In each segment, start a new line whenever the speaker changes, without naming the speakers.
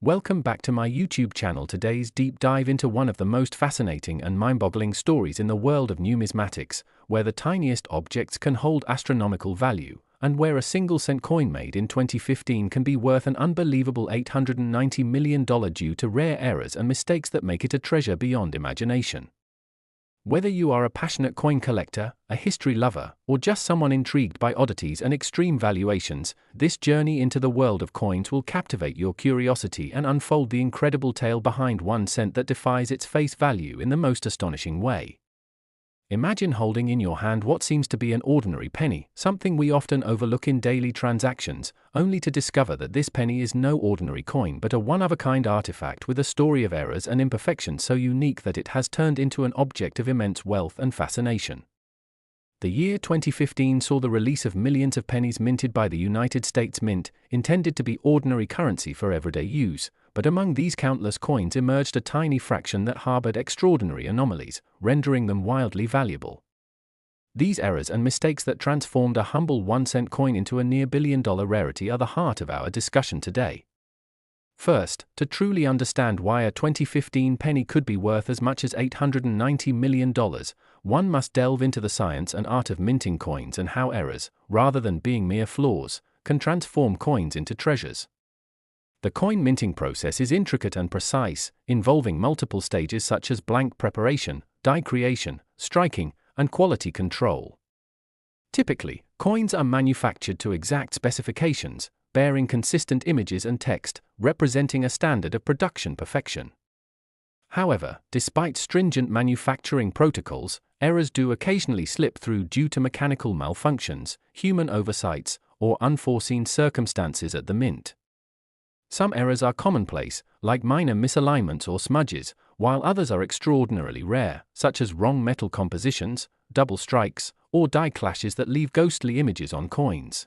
Welcome back to my YouTube channel. Today's deep dive into one of the most fascinating and mind-boggling stories in the world of numismatics, where the tiniest objects can hold astronomical value, and where a single-cent coin made in 2015 can be worth an unbelievable $890 million due to rare errors and mistakes that make it a treasure beyond imagination. Whether you are a passionate coin collector, a history lover, or just someone intrigued by oddities and extreme valuations, this journey into the world of coins will captivate your curiosity and unfold the incredible tale behind 1 cent that defies its face value in the most astonishing way. Imagine holding in your hand what seems to be an ordinary penny, something we often overlook in daily transactions, only to discover that this penny is no ordinary coin but a one-of-a-kind artifact with a story of errors and imperfections so unique that it has turned into an object of immense wealth and fascination. The year 2015 saw the release of millions of pennies minted by the United States Mint, intended to be ordinary currency for everyday use. But among these countless coins emerged a tiny fraction that harbored extraordinary anomalies, rendering them wildly valuable. These errors and mistakes that transformed a humble 1-cent coin into a near billion-dollar rarity are the heart of our discussion today. First, to truly understand why a 2015 penny could be worth as much as $890 million, one must delve into the science and art of minting coins and how errors, rather than being mere flaws, can transform coins into treasures. The coin minting process is intricate and precise, involving multiple stages such as blank preparation, die creation, striking, and quality control. Typically, coins are manufactured to exact specifications, bearing consistent images and text, representing a standard of production perfection. However, despite stringent manufacturing protocols, errors do occasionally slip through due to mechanical malfunctions, human oversights, or unforeseen circumstances at the mint. Some errors are commonplace, like minor misalignments or smudges, while others are extraordinarily rare, such as wrong metal compositions, double strikes, or die clashes that leave ghostly images on coins.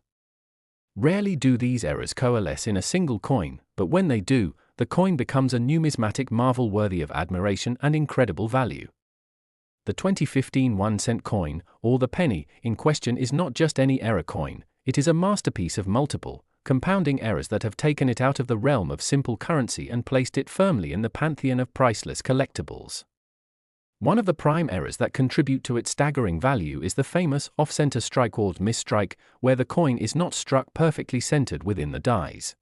Rarely do these errors coalesce in a single coin, but when they do, the coin becomes a numismatic marvel worthy of admiration and incredible value. The 2015 1-cent coin, or the penny, in question is not just any error coin, it is a masterpiece of multiple, compounding errors that have taken it out of the realm of simple currency and placed it firmly in the pantheon of priceless collectibles. One of the prime errors that contribute to its staggering value is the famous off-center strike or misstrike, where the coin is not struck perfectly centered within the dies.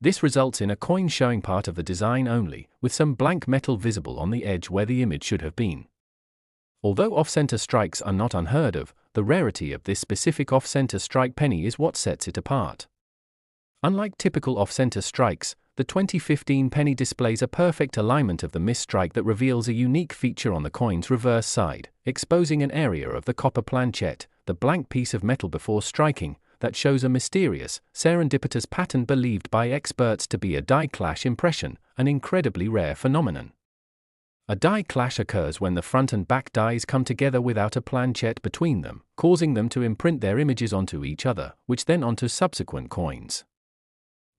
This results in a coin showing part of the design only, with some blank metal visible on the edge where the image should have been. Although off-center strikes are not unheard of, the rarity of this specific off-center strike penny is what sets it apart. Unlike typical off-center strikes, the 2015 penny displays a perfect alignment of the misstrike that reveals a unique feature on the coin's reverse side, exposing an area of the copper planchet, the blank piece of metal before striking, that shows a mysterious, serendipitous pattern believed by experts to be a die clash impression, an incredibly rare phenomenon. A die clash occurs when the front and back dies come together without a planchet between them, causing them to imprint their images onto each other, which then onto subsequent coins.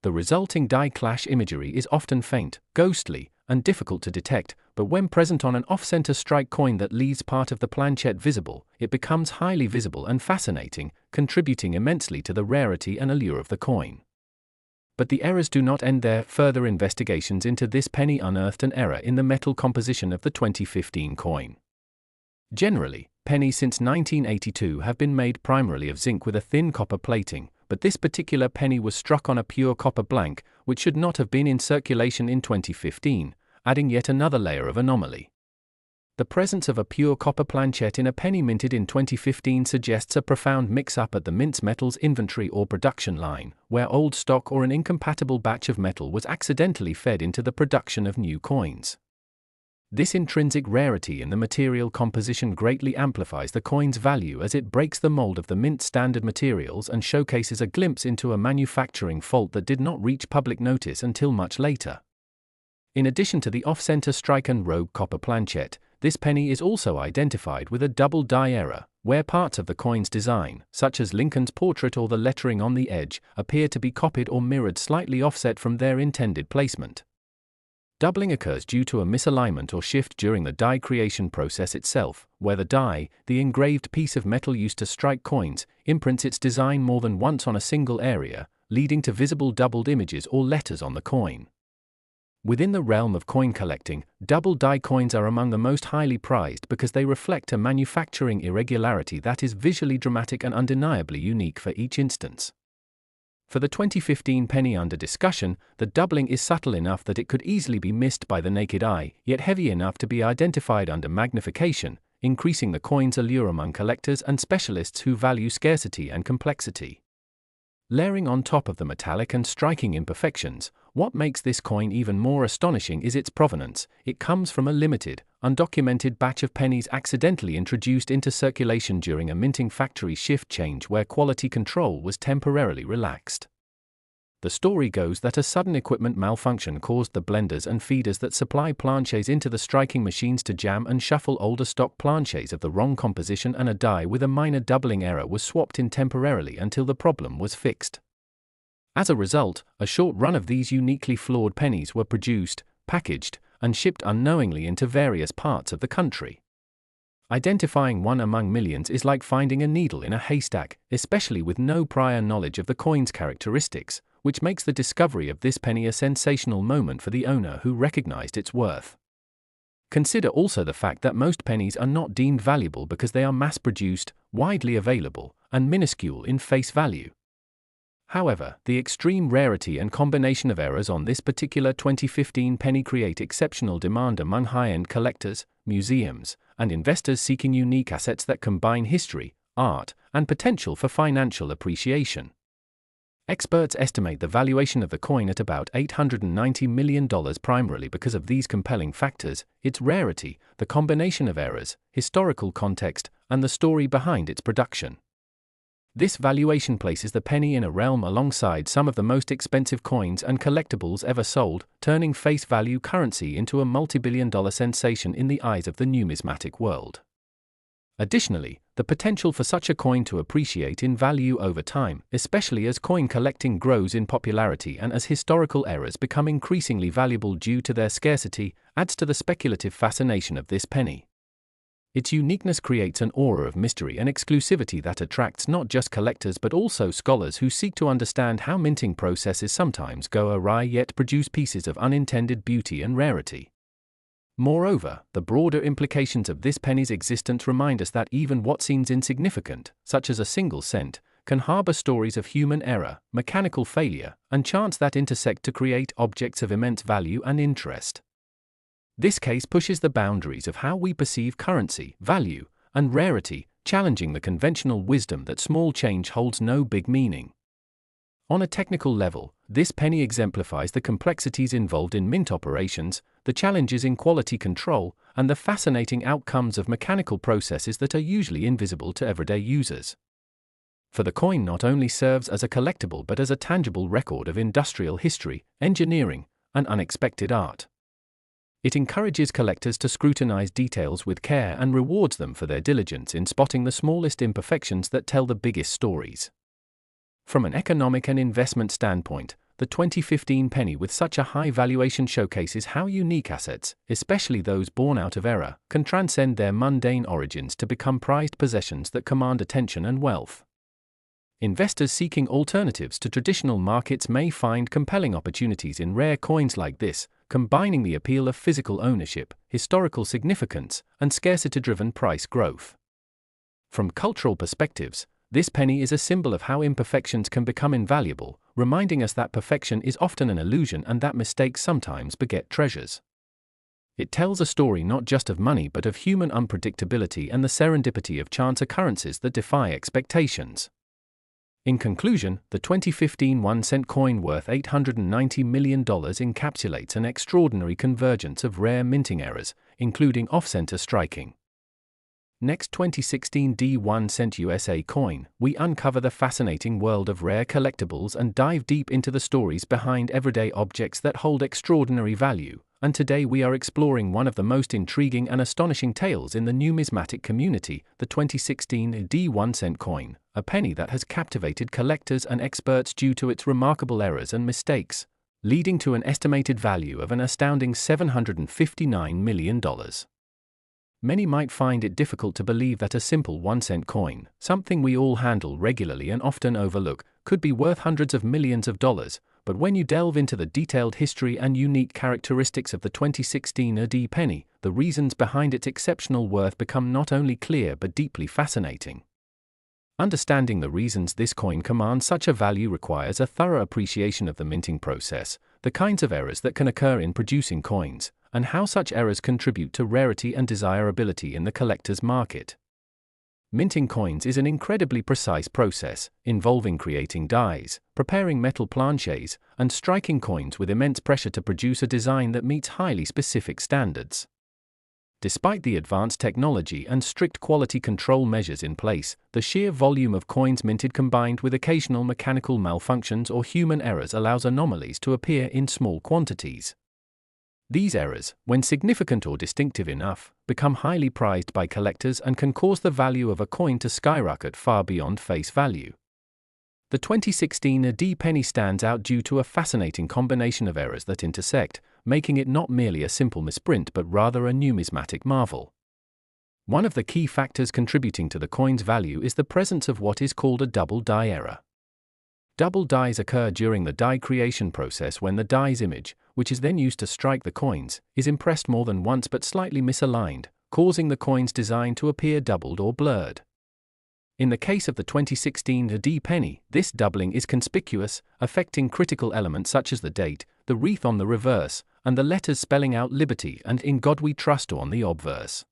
The resulting die clash imagery is often faint, ghostly, and difficult to detect, but when present on an off-center strike coin that leaves part of the planchet visible, it becomes highly visible and fascinating, contributing immensely to the rarity and allure of the coin. But the errors do not end there. Further investigations into this penny unearthed an error in the metal composition of the 2015 coin. Generally, pennies since 1982 have been made primarily of zinc with a thin copper plating, but this particular penny was struck on a pure copper blank, which should not have been in circulation in 2015, adding yet another layer of anomaly. The presence of a pure copper planchet in a penny minted in 2015 suggests a profound mix-up at the mint's metals inventory or production line, where old stock or an incompatible batch of metal was accidentally fed into the production of new coins. This intrinsic rarity in the material composition greatly amplifies the coin's value as it breaks the mold of the mint's standard materials and showcases a glimpse into a manufacturing fault that did not reach public notice until much later. In addition to the off-center strike and rogue copper planchet, this penny is also identified with a double die error, where parts of the coin's design, such as Lincoln's portrait or the lettering on the edge, appear to be copied or mirrored slightly offset from their intended placement. Doubling occurs due to a misalignment or shift during the die creation process itself, where the die, the engraved piece of metal used to strike coins, imprints its design more than once on a single area, leading to visible doubled images or letters on the coin. Within the realm of coin collecting, double-die coins are among the most highly prized because they reflect a manufacturing irregularity that is visually dramatic and undeniably unique for each instance. For the 2015 penny under discussion, the doubling is subtle enough that it could easily be missed by the naked eye, yet heavy enough to be identified under magnification, increasing the coin's allure among collectors and specialists who value scarcity and complexity. Layering on top of the metallic and striking imperfections, what makes this coin even more astonishing is its provenance. It comes from a limited, undocumented batch of pennies accidentally introduced into circulation during a minting factory shift change where quality control was temporarily relaxed. The story goes that a sudden equipment malfunction caused the blenders and feeders that supply planches into the striking machines to jam and shuffle older stock planches of the wrong composition, and a die with a minor doubling error was swapped in temporarily until the problem was fixed. As a result, a short run of these uniquely flawed pennies were produced, packaged, and shipped unknowingly into various parts of the country. Identifying one among millions is like finding a needle in a haystack, especially with no prior knowledge of the coin's characteristics, which makes the discovery of this penny a sensational moment for the owner who recognized its worth. Consider also the fact that most pennies are not deemed valuable because they are mass-produced, widely available, and minuscule in face value. However, the extreme rarity and combination of errors on this particular 2015 penny create exceptional demand among high-end collectors, museums, and investors seeking unique assets that combine history, art, and potential for financial appreciation. Experts estimate the valuation of the coin at about $890 million primarily because of these compelling factors: its rarity, the combination of errors, historical context, and the story behind its production. This valuation places the penny in a realm alongside some of the most expensive coins and collectibles ever sold, turning face value currency into a multi-billion-dollar sensation in the eyes of the numismatic world. Additionally, the potential for such a coin to appreciate in value over time, especially as coin collecting grows in popularity and as historical errors become increasingly valuable due to their scarcity, adds to the speculative fascination of this penny. Its uniqueness creates an aura of mystery and exclusivity that attracts not just collectors but also scholars who seek to understand how minting processes sometimes go awry yet produce pieces of unintended beauty and rarity. Moreover, the broader implications of this penny's existence remind us that even what seems insignificant, such as a single cent, can harbor stories of human error, mechanical failure, and chance that intersect to create objects of immense value and interest. This case pushes the boundaries of how we perceive currency, value, and rarity, challenging the conventional wisdom that small change holds no big meaning. On a technical level, this penny exemplifies the complexities involved in mint operations, the challenges in quality control, and the fascinating outcomes of mechanical processes that are usually invisible to everyday users. For the coin not only serves as a collectible but as a tangible record of industrial history, engineering, and unexpected art. It encourages collectors to scrutinize details with care and rewards them for their diligence in spotting the smallest imperfections that tell the biggest stories. From an economic and investment standpoint, the 2015 penny with such a high valuation showcases how unique assets, especially those born out of error, can transcend their mundane origins to become prized possessions that command attention and wealth. Investors seeking alternatives to traditional markets may find compelling opportunities in rare coins like this, combining the appeal of physical ownership, historical significance, and scarcity-driven price growth. From cultural perspectives, this penny is a symbol of how imperfections can become invaluable, reminding us that perfection is often an illusion and that mistakes sometimes beget treasures. It tells a story not just of money but of human unpredictability and the serendipity of chance occurrences that defy expectations. In conclusion, the 2015 1-cent coin worth $890 million encapsulates an extraordinary convergence of rare minting errors, including off-center striking. Next 2016 1-cent USA coin, we uncover the fascinating world of rare collectibles and dive deep into the stories behind everyday objects that hold extraordinary value, and today we are exploring one of the most intriguing and astonishing tales in the numismatic community, the 2016 1-cent coin, a penny that has captivated collectors and experts due to its remarkable errors and mistakes, leading to an estimated value of an astounding $759 million. Many might find it difficult to believe that a simple 1-cent coin, something we all handle regularly and often overlook, could be worth hundreds of millions of dollars, but when you delve into the detailed history and unique characteristics of the 2016 AD penny, the reasons behind its exceptional worth become not only clear but deeply fascinating. Understanding the reasons this coin commands such a value requires a thorough appreciation of the minting process, the kinds of errors that can occur in producing coins, and how such errors contribute to rarity and desirability in the collector's market. Minting coins is an incredibly precise process, involving creating dies, preparing metal planchets, and striking coins with immense pressure to produce a design that meets highly specific standards. Despite the advanced technology and strict quality control measures in place, the sheer volume of coins minted combined with occasional mechanical malfunctions or human errors allows anomalies to appear in small quantities. These errors, when significant or distinctive enough, become highly prized by collectors and can cause the value of a coin to skyrocket far beyond face value. The 2016 AD penny stands out due to a fascinating combination of errors that intersect, making it not merely a simple misprint but rather a numismatic marvel. One of the key factors contributing to the coin's value is the presence of what is called a double die error. Double dies occur during the die creation process when the die's image, which is then used to strike the coins, is impressed more than once but slightly misaligned, causing the coin's design to appear doubled or blurred. In the case of the 2016 AD penny, this doubling is conspicuous, affecting critical elements such as the date, the wreath on the reverse, and the letters spelling out liberty and in God we trust on the obverse.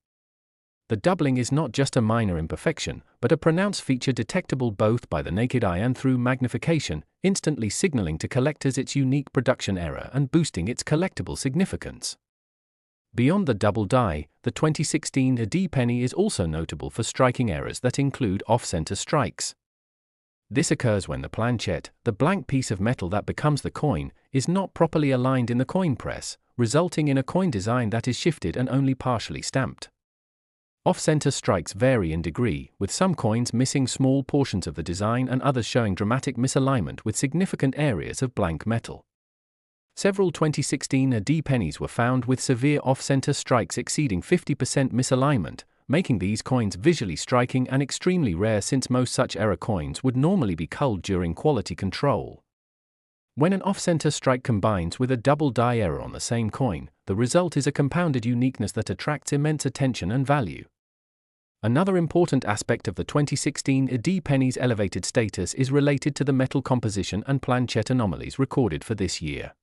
The doubling is not just a minor imperfection, but a pronounced feature detectable both by the naked eye and through magnification, instantly signaling to collectors its unique production error and boosting its collectible significance. Beyond the double die, the 2016 AD penny is also notable for striking errors that include off-center strikes. This occurs when the planchette, the blank piece of metal that becomes the coin, is not properly aligned in the coin press, resulting in a coin design that is shifted and only partially stamped. Off-center strikes vary in degree, with some coins missing small portions of the design and others showing dramatic misalignment with significant areas of blank metal. Several 2016 AD pennies were found with severe off-center strikes exceeding 50% misalignment, making these coins visually striking and extremely rare since most such error coins would normally be culled during quality control. When an off-center strike combines with a double die error on the same coin, the result is a compounded uniqueness that attracts immense attention and value. Another important aspect of the 2016 AD penny's elevated status is related to the metal composition and planchette anomalies recorded for this year.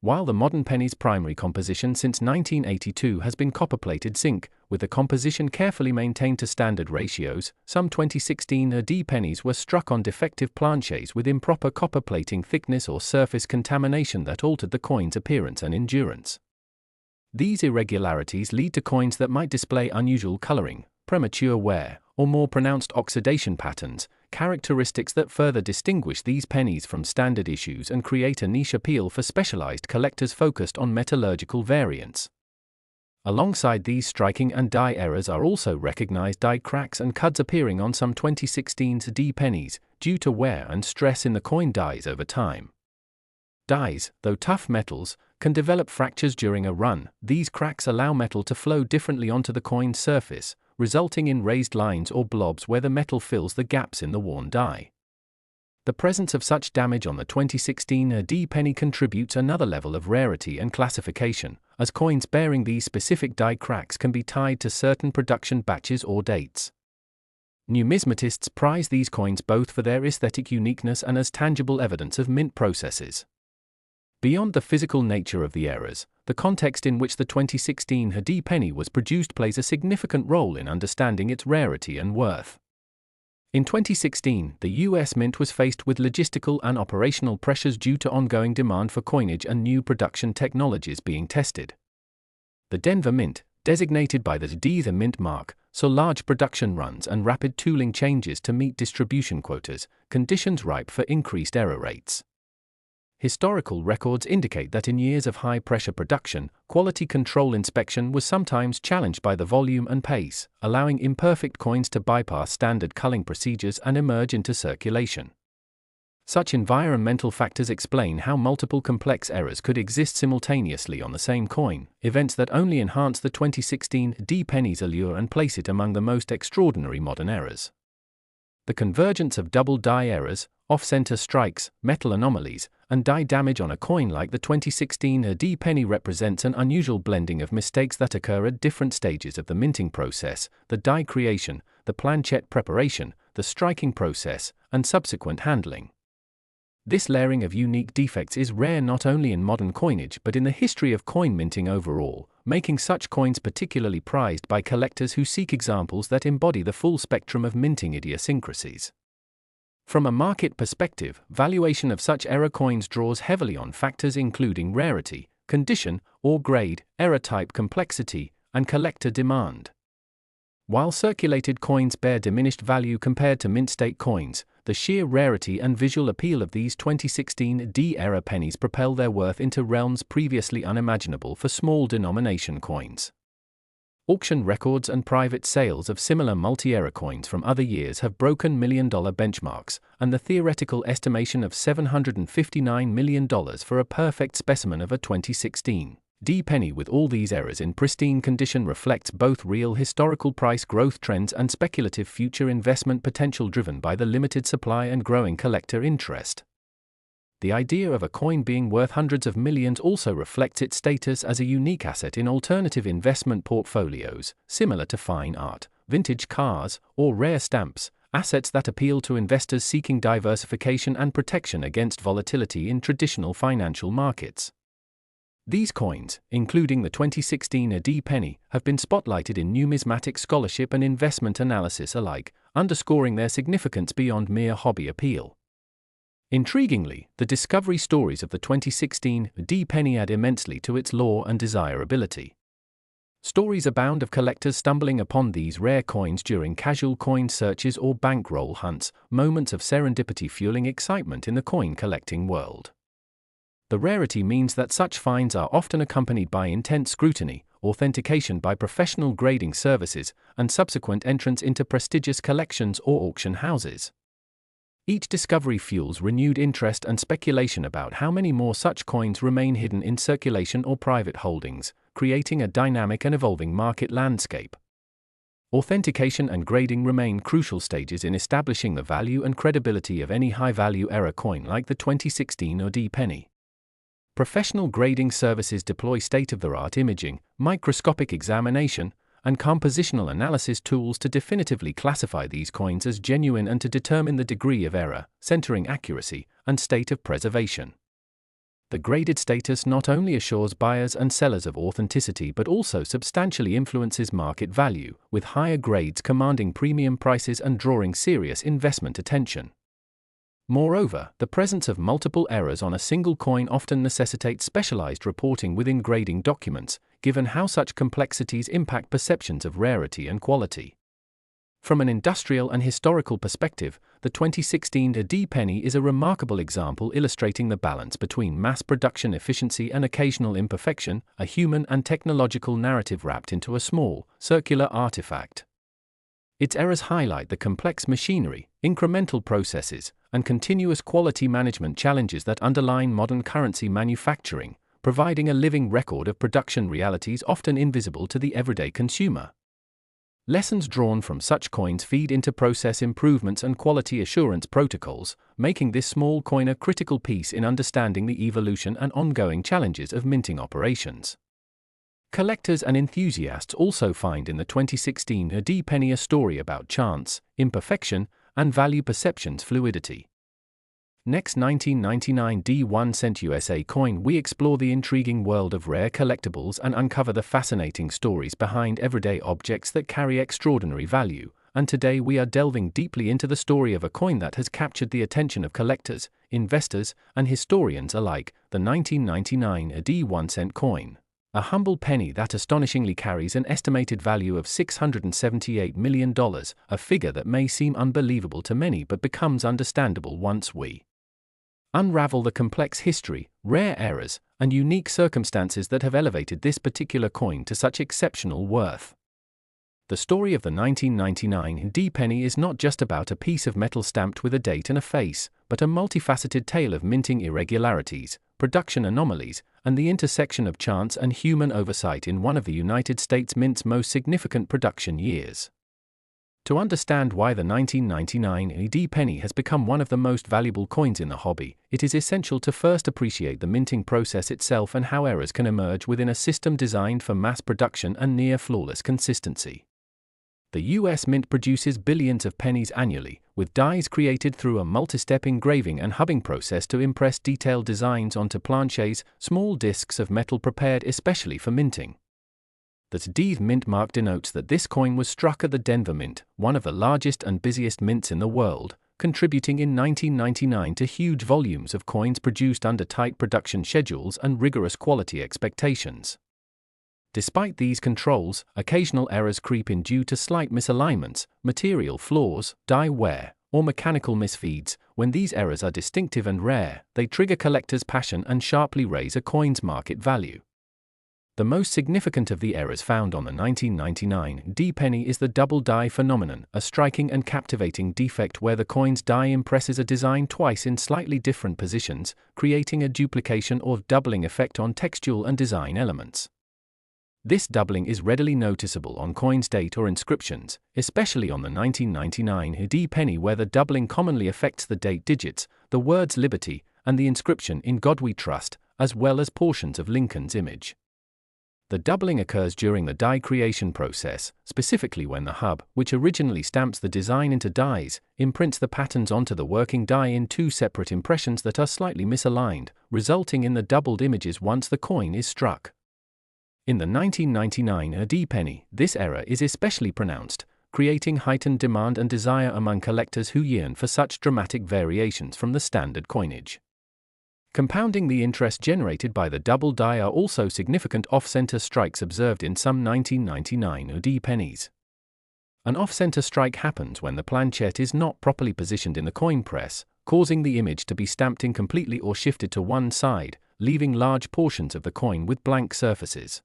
While the modern penny's primary composition since 1982 has been copper-plated zinc, with the composition carefully maintained to standard ratios, some 2016 AD pennies were struck on defective planchets with improper copper plating thickness or surface contamination that altered the coin's appearance and endurance. These irregularities lead to coins that might display unusual coloring, premature wear, or more pronounced oxidation patterns, characteristics that further distinguish these pennies from standard issues and create a niche appeal for specialized collectors focused on metallurgical variants. Alongside these striking and die errors are also recognized die cracks and cuds appearing on some 2016 AD pennies, due to wear and stress in the coin dies over time. Dies, though tough metals, can develop fractures during a run. These cracks allow metal to flow differently onto the coin's surface, resulting in raised lines or blobs where the metal fills the gaps in the worn die. The presence of such damage on the 2016 AD penny contributes another level of rarity and classification, as coins bearing these specific die cracks can be tied to certain production batches or dates. Numismatists prize these coins both for their aesthetic uniqueness and as tangible evidence of mint processes. Beyond the physical nature of the errors, the context in which the 2016 AD penny was produced plays a significant role in understanding its rarity and worth. In 2016, the U.S. Mint was faced with logistical and operational pressures due to ongoing demand for coinage and new production technologies being tested. The Denver Mint, designated by the D. Mint mark, saw large production runs and rapid tooling changes to meet distribution quotas, conditions ripe for increased error rates. Historical records indicate that in years of high-pressure production, quality control inspection was sometimes challenged by the volume and pace, allowing imperfect coins to bypass standard culling procedures and emerge into circulation. Such environmental factors explain how multiple complex errors could exist simultaneously on the same coin, events that only enhance the 2016 AD penny's allure and place it among the most extraordinary modern errors. The convergence of double die errors, off-center strikes, metal anomalies, and dye damage on a coin like the 2016 D penny represents an unusual blending of mistakes that occur at different stages of the minting process: the die creation, the planchet preparation, the striking process, and subsequent handling. This layering of unique defects is rare not only in modern coinage but in the history of coin minting overall, making such coins particularly prized by collectors who seek examples that embody the full spectrum of minting idiosyncrasies. From a market perspective, valuation of such error coins draws heavily on factors including rarity, condition, ore grade, error type complexity, and collector demand. While circulated coins bear diminished value compared to mint-state coins, the sheer rarity and visual appeal of these 2016 D-era pennies propel their worth into realms previously unimaginable for small denomination coins. Auction records and private sales of similar multi-era coins from other years have broken million-dollar benchmarks, and the theoretical estimation of $759 million for a perfect specimen of a 2016 D penny with all these errors in pristine condition reflects both real historical price growth trends and speculative future investment potential driven by the limited supply and growing collector interest. The idea of a coin being worth hundreds of millions also reflects its status as a unique asset in alternative investment portfolios, similar to fine art, vintage cars, or rare stamps, assets that appeal to investors seeking diversification and protection against volatility in traditional financial markets. These coins, including the 2016 D penny, have been spotlighted in numismatic scholarship and investment analysis alike, underscoring their significance beyond mere hobby appeal. Intriguingly, the discovery stories of the 2016 D penny add immensely to its lore and desirability. Stories abound of collectors stumbling upon these rare coins during casual coin searches or bankroll hunts, moments of serendipity fueling excitement in the coin collecting world. The rarity means that such finds are often accompanied by intense scrutiny, authentication by professional grading services, and subsequent entrance into prestigious collections or auction houses. Each discovery fuels renewed interest and speculation about how many more such coins remain hidden in circulation or private holdings, creating a dynamic and evolving market landscape. Authentication and grading remain crucial stages in establishing the value and credibility of any high-value error coin like the 2016 D penny. Professional grading services deploy state-of-the-art imaging, microscopic examination, and compositional analysis tools to definitively classify these coins as genuine and to determine the degree of error, centering accuracy, and state of preservation. The graded status not only assures buyers and sellers of authenticity but also substantially influences market value, with higher grades commanding premium prices and drawing serious investment attention. Moreover, the presence of multiple errors on a single coin often necessitates specialized reporting within grading documents, given how such complexities impact perceptions of rarity and quality. From an industrial and historical perspective, the 2016 D penny is a remarkable example illustrating the balance between mass production efficiency and occasional imperfection, a human and technological narrative wrapped into a small, circular artifact. Its errors highlight the complex machinery, incremental processes, and continuous quality management challenges that underline modern currency manufacturing, providing a living record of production realities often invisible to the everyday consumer. Lessons drawn from such coins feed into process improvements and quality assurance protocols, making this small coin a critical piece in understanding the evolution and ongoing challenges of minting operations. Collectors and enthusiasts also find in the 2016 D penny a story about chance, imperfection, and value perception's fluidity. Next 1999 D 1-cent USA coin, we explore the intriguing world of rare collectibles and uncover the fascinating stories behind everyday objects that carry extraordinary value, and today we are delving deeply into the story of a coin that has captured the attention of collectors, investors, and historians alike, the 1999 D 1-cent coin. A humble penny that astonishingly carries an estimated value of $678 million, a figure that may seem unbelievable to many but becomes understandable once we unravel the complex history, rare errors, and unique circumstances that have elevated this particular coin to such exceptional worth. The story of the 1999 D penny is not just about a piece of metal stamped with a date and a face, but a multifaceted tale of minting irregularities, production anomalies, and the intersection of chance and human oversight in one of the United States Mint's most significant production years. To understand why the 1999 AD penny has become one of the most valuable coins in the hobby, it is essential to first appreciate the minting process itself and how errors can emerge within a system designed for mass production and near-flawless consistency. The US Mint produces billions of pennies annually, with dies created through a multi-step engraving and hubbing process to impress detailed designs onto planchets, small discs of metal prepared especially for minting. The D mint mark denotes that this coin was struck at the Denver Mint, one of the largest and busiest mints in the world, contributing in 1999 to huge volumes of coins produced under tight production schedules and rigorous quality expectations. Despite these controls, occasional errors creep in due to slight misalignments, material flaws, die wear, or mechanical misfeeds. When these errors are distinctive and rare, they trigger collectors' passion and sharply raise a coin's market value. The most significant of the errors found on the 1999 D penny is the double die phenomenon, a striking and captivating defect where the coin's die impresses a design twice in slightly different positions, creating a duplication or doubling effect on textual and design elements. This doubling is readily noticeable on coin's date or inscriptions, especially on the 1999 D penny where the doubling commonly affects the date digits, the words Liberty, and the inscription In God We Trust, as well as portions of Lincoln's image. The doubling occurs during the die creation process, specifically when the hub, which originally stamps the design into dies, imprints the patterns onto the working die in two separate impressions that are slightly misaligned, resulting in the doubled images once the coin is struck. In the 1999 D penny, this error is especially pronounced, creating heightened demand and desire among collectors who yearn for such dramatic variations from the standard coinage. Compounding the interest generated by the double die are also significant off-center strikes observed in some 1999 D pennies. An off-center strike happens when the planchette is not properly positioned in the coin press, causing the image to be stamped incompletely or shifted to one side, leaving large portions of the coin with blank surfaces.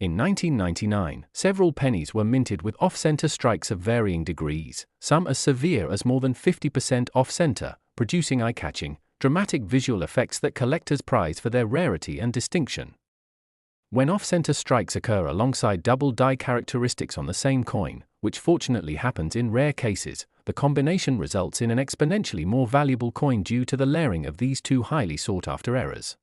In 1999, several pennies were minted with off-center strikes of varying degrees, some as severe as more than 50% off-center, producing eye-catching, dramatic visual effects that collectors prize for their rarity and distinction. When off-center strikes occur alongside double die characteristics on the same coin, which fortunately happens in rare cases, the combination results in an exponentially more valuable coin due to the layering of these two highly sought-after errors.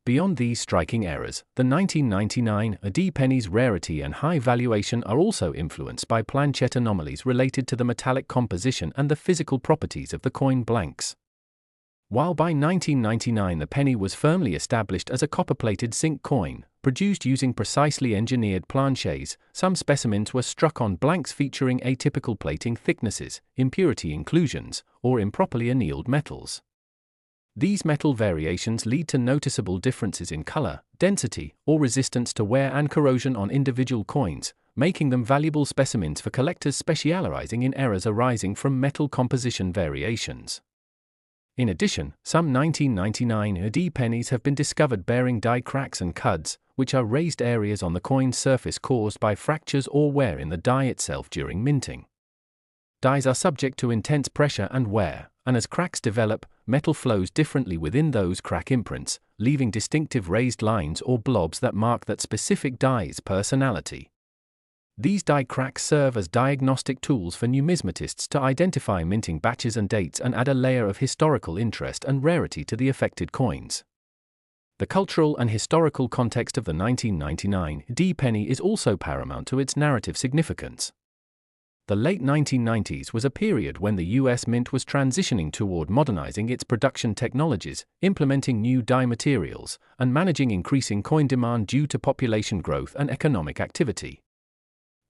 Beyond these striking errors, the 1999 D penny's rarity and high valuation are also influenced by planchette anomalies related to the metallic composition and the physical properties of the coin blanks. While by 1999 the penny was firmly established as a copper-plated zinc coin, produced using precisely engineered planchets, some specimens were struck on blanks featuring atypical plating thicknesses, impurity inclusions, or improperly annealed metals. These metal variations lead to noticeable differences in color, density, or resistance to wear and corrosion on individual coins, making them valuable specimens for collectors specializing in errors arising from metal composition variations. In addition, some 1999 D pennies have been discovered bearing die cracks and cuds, which are raised areas on the coin's surface caused by fractures or wear in the die itself during minting. Dies are subject to intense pressure and wear, and as cracks develop, metal flows differently within those crack imprints, leaving distinctive raised lines or blobs that mark that specific die's personality. These die cracks serve as diagnostic tools for numismatists to identify minting batches and dates and add a layer of historical interest and rarity to the affected coins. The cultural and historical context of the 1999 D penny is also paramount to its narrative significance. The late 1990s was a period when the US Mint was transitioning toward modernizing its production technologies, implementing new die materials, and managing increasing coin demand due to population growth and economic activity.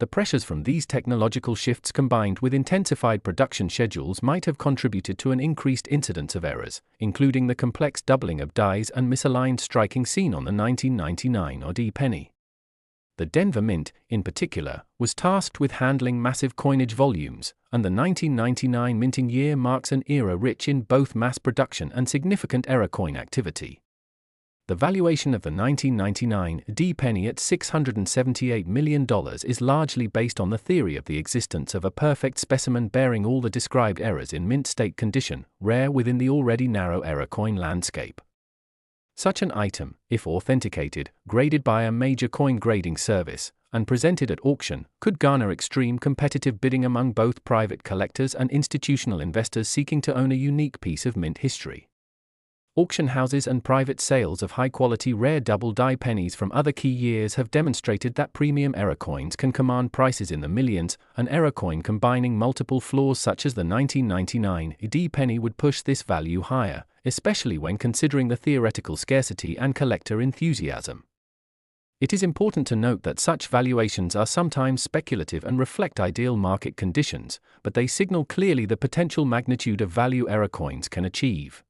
The pressures from these technological shifts combined with intensified production schedules might have contributed to an increased incidence of errors, including the complex doubling of dies and misaligned striking seen on the 1999 D penny. The Denver Mint, in particular, was tasked with handling massive coinage volumes, and the 1999 minting year marks an era rich in both mass production and significant error coin activity. The valuation of the 1999 D penny at $678 million is largely based on the theory of the existence of a perfect specimen bearing all the described errors in mint state condition, rare within the already narrow error coin landscape. Such an item, if authenticated, graded by a major coin grading service, and presented at auction, could garner extreme competitive bidding among both private collectors and institutional investors seeking to own a unique piece of mint history. Auction houses and private sales of high-quality rare double-die pennies from other key years have demonstrated that premium era coins can command prices in the millions. An era coin combining multiple flaws such as the 1999 D penny would push this value higher, especially when considering the theoretical scarcity and collector enthusiasm. It is important to note that such valuations are sometimes speculative and reflect ideal market conditions, but they signal clearly the potential magnitude of value era coins can achieve.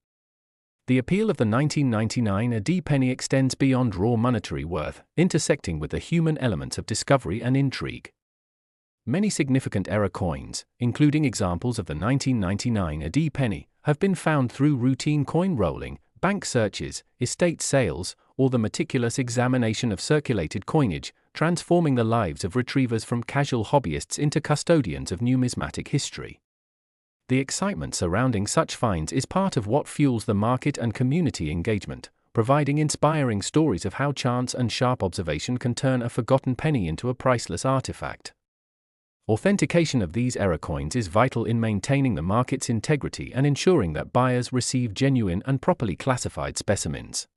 The appeal of the 1999 D penny extends beyond raw monetary worth, intersecting with the human elements of discovery and intrigue. Many significant era coins, including examples of the 1999 D penny, have been found through routine coin rolling, bank searches, estate sales, or the meticulous examination of circulated coinage, transforming the lives of retrievers from casual hobbyists into custodians of numismatic history. The excitement surrounding such finds is part of what fuels the market and community engagement, providing inspiring stories of how chance and sharp observation can turn a forgotten penny into a priceless artifact. Authentication of these era coins is vital in maintaining the market's integrity and ensuring that buyers receive genuine and properly classified specimens.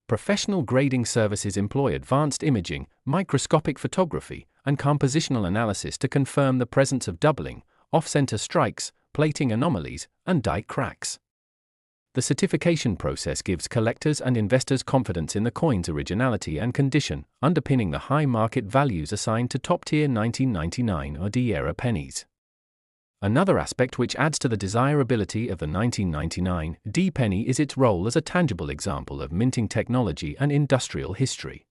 Professional grading services employ advanced imaging, microscopic photography, and compositional analysis to confirm the presence of doubling, off-center strikes, plating anomalies, and die cracks. The certification process gives collectors and investors confidence in the coin's originality and condition, underpinning the high market values assigned to top-tier 1999 D-era pennies. Another aspect which adds to the desirability of the 1999 D penny is its role as a tangible example of minting technology and industrial history.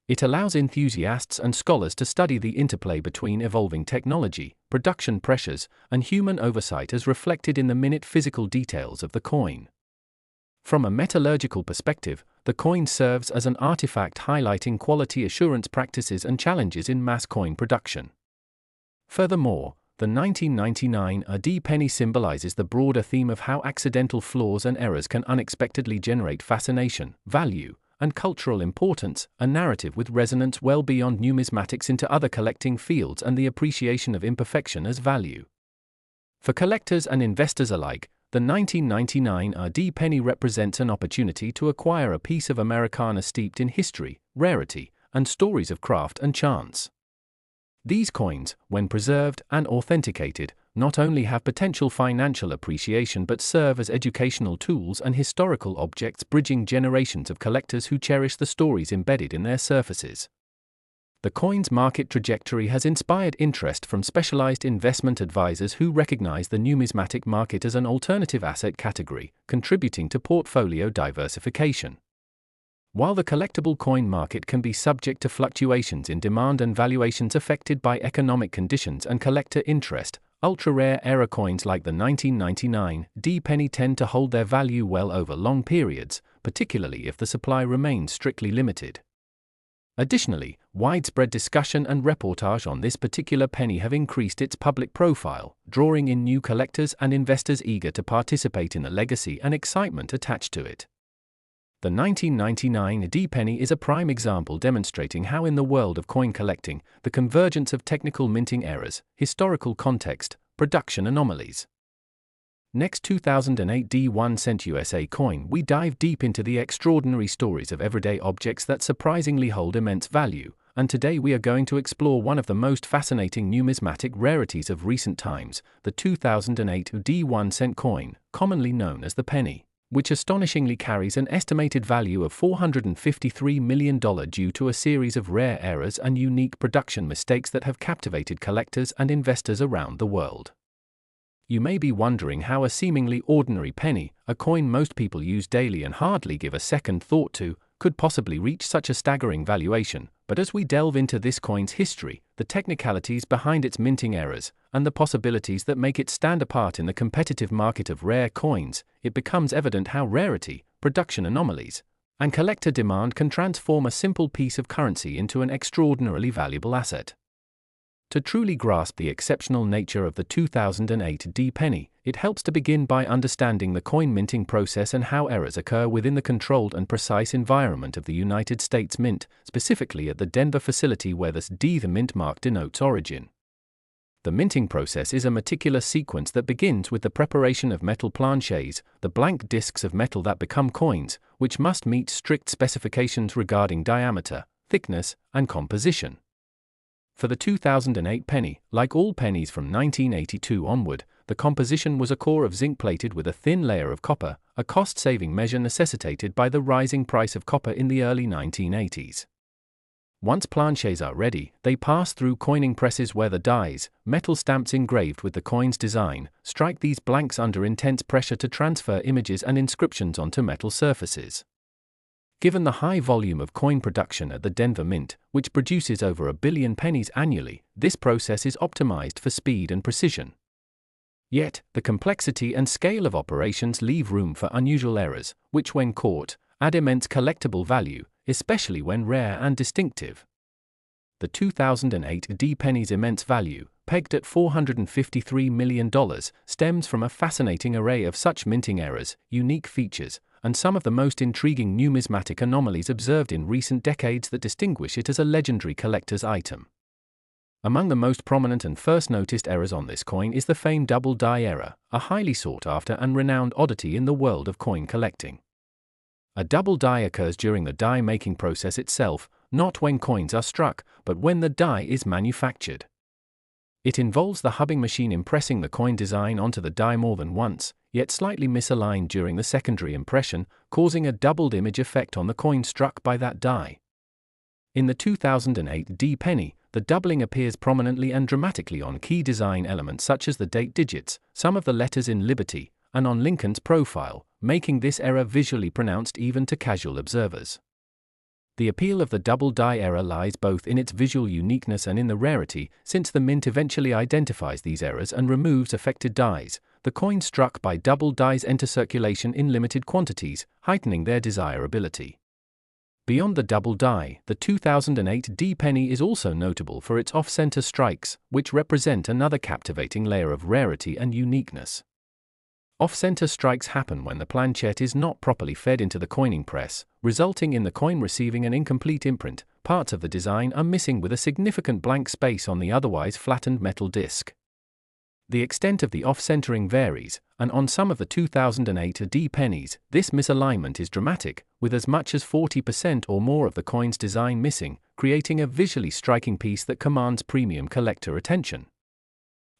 It allows enthusiasts and scholars to study the interplay between evolving technology, production pressures, and human oversight as reflected in the minute physical details of the coin. From a metallurgical perspective, the coin serves as an artifact highlighting quality assurance practices and challenges in mass coin production. Furthermore, the 1999 D penny symbolizes the broader theme of how accidental flaws and errors can unexpectedly generate fascination, value, and cultural importance, a narrative with resonance well beyond numismatics into other collecting fields and the appreciation of imperfection as value. For collectors and investors alike, the 1999 D penny represents an opportunity to acquire a piece of Americana steeped in history, rarity, and stories of craft and chance. These coins, when preserved and authenticated, not only have potential financial appreciation but serve as educational tools and historical objects bridging generations of collectors who cherish the stories embedded in their surfaces. The coin's market trajectory has inspired interest from specialized investment advisors who recognize the numismatic market as an alternative asset category, contributing to portfolio diversification. While the collectible coin market can be subject to fluctuations in demand and valuations affected by economic conditions and collector interest, ultra-rare era coins like the 1999 D penny tend to hold their value well over long periods, particularly if the supply remains strictly limited. Additionally, widespread discussion and reportage on this particular penny have increased its public profile, drawing in new collectors and investors eager to participate in the legacy and excitement attached to it. The 1999 D penny is a prime example demonstrating how in the world of coin collecting, the convergence of technical minting errors, historical context, production anomalies. Next 2008 D 1 cent USA coin, we dive deep into the extraordinary stories of everyday objects that surprisingly hold immense value, and today we are going to explore one of the most fascinating numismatic rarities of recent times, the 2008 D 1 cent coin, commonly known as the penny, which astonishingly carries an estimated value of $453 million due to a series of rare errors and unique production mistakes that have captivated collectors and investors around the world. You may be wondering how a seemingly ordinary penny, a coin most people use daily and hardly give a second thought to, could possibly reach such a staggering valuation, but as we delve into this coin's history, the technicalities behind its minting errors, and the possibilities that make it stand apart in the competitive market of rare coins, it becomes evident how rarity, production anomalies, and collector demand can transform a simple piece of currency into an extraordinarily valuable asset. To truly grasp the exceptional nature of the 2008 D penny, it helps to begin by understanding the coin minting process and how errors occur within the controlled and precise environment of the United States Mint, specifically at the Denver facility where the D, the mint mark, denotes origin. The minting process is a meticulous sequence that begins with the preparation of metal planchets, the blank discs of metal that become coins, which must meet strict specifications regarding diameter, thickness, and composition. For the 2008 penny, like all pennies from 1982 onward, the composition was a core of zinc plated with a thin layer of copper, a cost-saving measure necessitated by the rising price of copper in the early 1980s. Once planchets are ready, they pass through coining presses where the dies, metal stamps engraved with the coin's design, strike these blanks under intense pressure to transfer images and inscriptions onto metal surfaces. Given the high volume of coin production at the Denver Mint, which produces over 1 billion pennies annually, this process is optimized for speed and precision. Yet, the complexity and scale of operations leave room for unusual errors, which when caught, add immense collectible value, especially when rare and distinctive. The 2008 D penny's immense value, pegged at $453 million, stems from a fascinating array of such minting errors, unique features, and some of the most intriguing numismatic anomalies observed in recent decades that distinguish it as a legendary collector's item. Among the most prominent and first noticed errors on this coin is the famed double die error, a highly sought after and renowned oddity in the world of coin collecting. A double die occurs during the die making process itself, not when coins are struck, but when the die is manufactured. It involves the hubbing machine impressing the coin design onto the die more than once, yet slightly misaligned during the secondary impression, causing a doubled image effect on the coin struck by that die. In the 2008 D penny, the doubling appears prominently and dramatically on key design elements such as the date digits, some of the letters in Liberty, and on Lincoln's profile, making this error visually pronounced even to casual observers. The appeal of the double die error lies both in its visual uniqueness and in the rarity, since the mint eventually identifies these errors and removes affected dies. The coins struck by double dies enter circulation in limited quantities, heightening their desirability. Beyond the double die, the 2008 D penny is also notable for its off-center strikes, which represent another captivating layer of rarity and uniqueness. Off-center strikes happen when the planchet is not properly fed into the coining press, resulting in the coin receiving an incomplete imprint. Parts of the design are missing with a significant blank space on the otherwise flattened metal disc. The extent of the off-centering varies, and on some of the 2008 D pennies, this misalignment is dramatic, with as much as 40% or more of the coin's design missing, creating a visually striking piece that commands premium collector attention.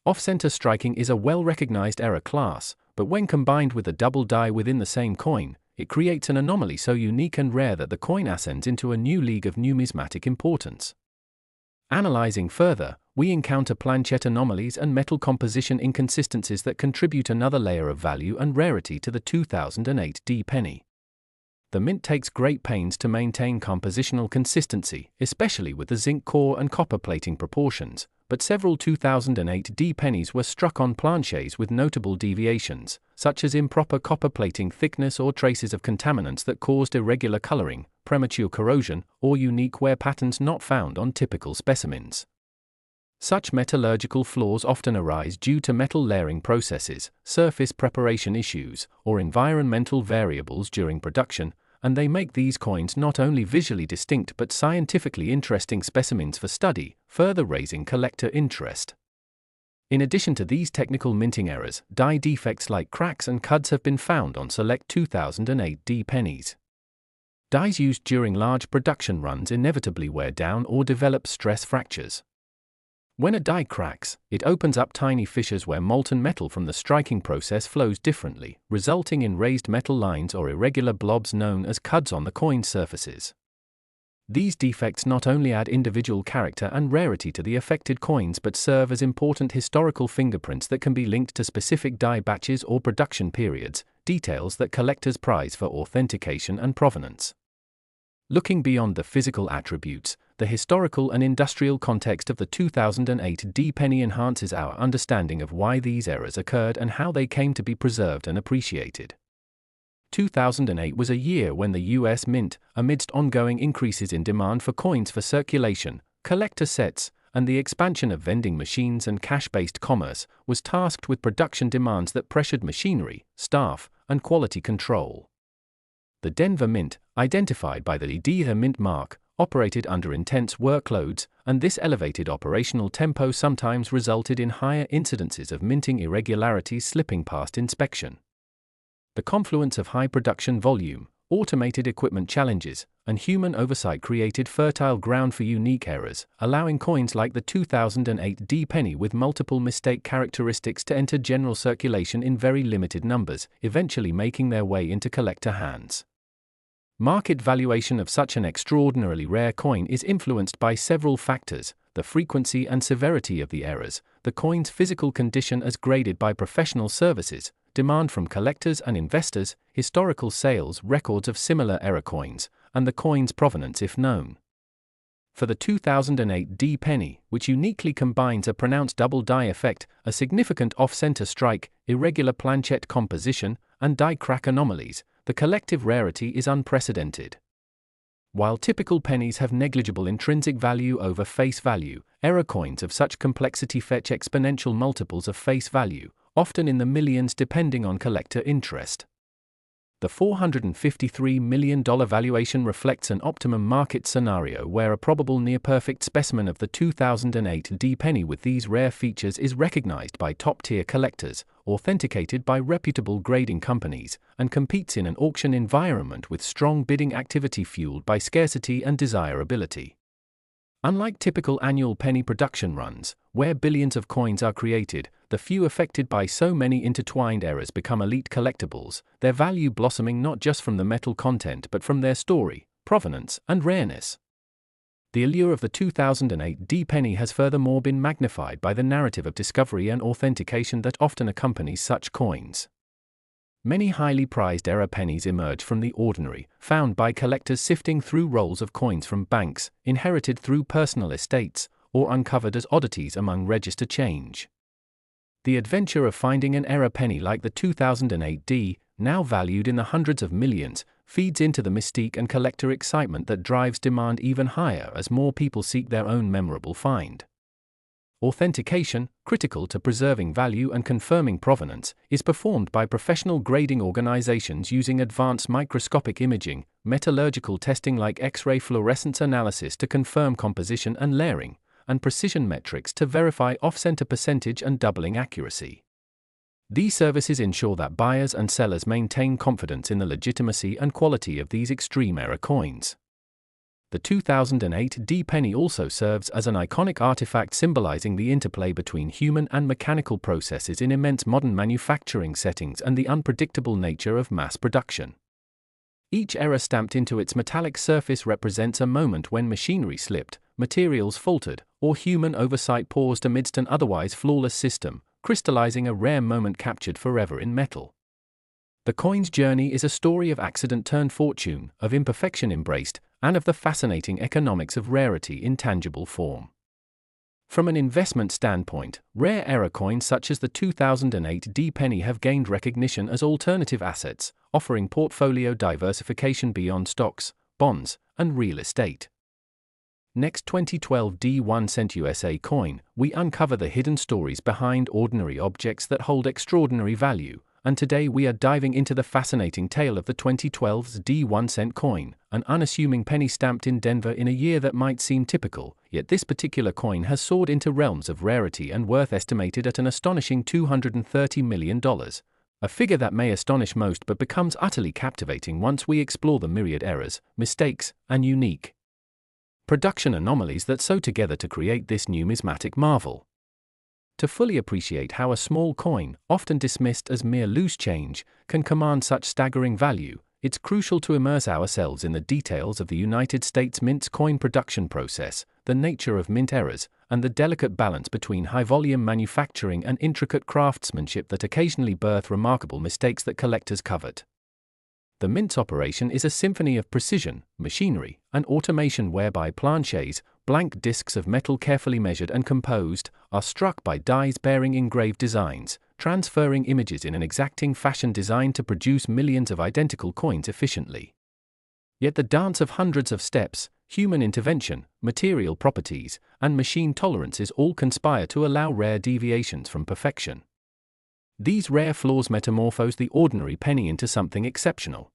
Off-center striking is a well-recognized error class, but when combined with a double die within the same coin, it creates an anomaly so unique and rare that the coin ascends into a new league of numismatic importance. Analyzing further, we encounter planchet anomalies and metal composition inconsistencies that contribute another layer of value and rarity to the 2008 D penny. The mint takes great pains to maintain compositional consistency, especially with the zinc core and copper plating proportions, but several 2008 D pennies were struck on planchets with notable deviations, such as improper copper plating thickness or traces of contaminants that caused irregular coloring, premature corrosion, or unique wear patterns not found on typical specimens. Such metallurgical flaws often arise due to metal layering processes, surface preparation issues, or environmental variables during production, and they make these coins not only visually distinct but scientifically interesting specimens for study, further raising collector interest. In addition to these technical minting errors, die defects like cracks and cuds have been found on select 2008 D pennies. Dies used during large production runs inevitably wear down or develop stress fractures. When a die cracks, it opens up tiny fissures where molten metal from the striking process flows differently, resulting in raised metal lines or irregular blobs known as cuds on the coin surfaces. These defects not only add individual character and rarity to the affected coins but serve as important historical fingerprints that can be linked to specific die batches or production periods, details that collectors prize for authentication and provenance. Looking beyond the physical attributes, the historical and industrial context of the 2008 D penny enhances our understanding of why these errors occurred and how they came to be preserved and appreciated. 2008 was a year when the U.S. Mint, amidst ongoing increases in demand for coins for circulation, collector sets, and the expansion of vending machines and cash-based commerce was tasked with production demands that pressured machinery, staff, and quality control. The Denver Mint, identified by the Denver Mint mark, operated under intense workloads, and this elevated operational tempo sometimes resulted in higher incidences of minting irregularities slipping past inspection. The confluence of high production volume, automated equipment challenges, and human oversight created fertile ground for unique errors, allowing coins like the 2008 D penny with multiple mistake characteristics to enter general circulation in very limited numbers, eventually making their way into collector hands. Market valuation of such an extraordinarily rare coin is influenced by several factors: the frequency and severity of the errors, the coin's physical condition as graded by professional services, demand from collectors and investors, historical sales records of similar error coins, and the coin's provenance if known. For the 2008 D penny, which uniquely combines a pronounced double die effect, a significant off-center strike, irregular planchette composition, and die crack anomalies, the collective rarity is unprecedented. While typical pennies have negligible intrinsic value over face value, error coins of such complexity fetch exponential multiples of face value, often in the millions depending on collector interest. The $453 million valuation reflects an optimum market scenario where a probable near-perfect specimen of the 2008 D penny with these rare features is recognized by top-tier collectors, authenticated by reputable grading companies, and competes in an auction environment with strong bidding activity fueled by scarcity and desirability. Unlike typical annual penny production runs, where billions of coins are created, the few affected by so many intertwined errors become elite collectibles, their value blossoming not just from the metal content but from their story, provenance, and rareness. The allure of the 2008 D penny has furthermore been magnified by the narrative of discovery and authentication that often accompanies such coins. Many highly prized error pennies emerge from the ordinary, found by collectors sifting through rolls of coins from banks, inherited through personal estates, or uncovered as oddities among register change. The adventure of finding an error penny like the 2008 D, now valued in the hundreds of millions, feeds into the mystique and collector excitement that drives demand even higher as more people seek their own memorable find. Authentication, critical to preserving value and confirming provenance, is performed by professional grading organizations using advanced microscopic imaging, metallurgical testing like X-ray fluorescence analysis to confirm composition and layering, and precision metrics to verify off-center percentage and doubling accuracy. These services ensure that buyers and sellers maintain confidence in the legitimacy and quality of these extreme error coins. The 2008 D penny also serves as an iconic artifact symbolizing the interplay between human and mechanical processes in immense modern manufacturing settings and the unpredictable nature of mass production. Each error stamped into its metallic surface represents a moment when machinery slipped, materials faltered, or human oversight paused amidst an otherwise flawless system, crystallizing a rare moment captured forever in metal. The coin's journey is a story of accident turned fortune, of imperfection embraced, and of the fascinating economics of rarity in tangible form. From an investment standpoint, rare error coins such as the 2008 D penny have gained recognition as alternative assets, offering portfolio diversification beyond stocks, bonds, and real estate. Next 2012 D 1 cent USA coin, we uncover the hidden stories behind ordinary objects that hold extraordinary value, and today we are diving into the fascinating tale of the 2012's D 1 cent coin, an unassuming penny stamped in Denver in a year that might seem typical, yet this particular coin has soared into realms of rarity and worth estimated at an astonishing $230 million, a figure that may astonish most but becomes utterly captivating once we explore the myriad errors, mistakes, and unique production anomalies that sew together to create this numismatic marvel. To fully appreciate how a small coin, often dismissed as mere loose change, can command such staggering value, it's crucial to immerse ourselves in the details of the United States Mint's coin production process, the nature of mint errors, and the delicate balance between high-volume manufacturing and intricate craftsmanship that occasionally birth remarkable mistakes that collectors covet. The Mint's operation is a symphony of precision, machinery, and automation whereby planchets, blank discs of metal carefully measured and composed, are struck by dies bearing engraved designs, transferring images in an exacting fashion designed to produce millions of identical coins efficiently. Yet the dance of hundreds of steps, human intervention, material properties, and machine tolerances all conspire to allow rare deviations from perfection. These rare flaws metamorphose the ordinary penny into something exceptional.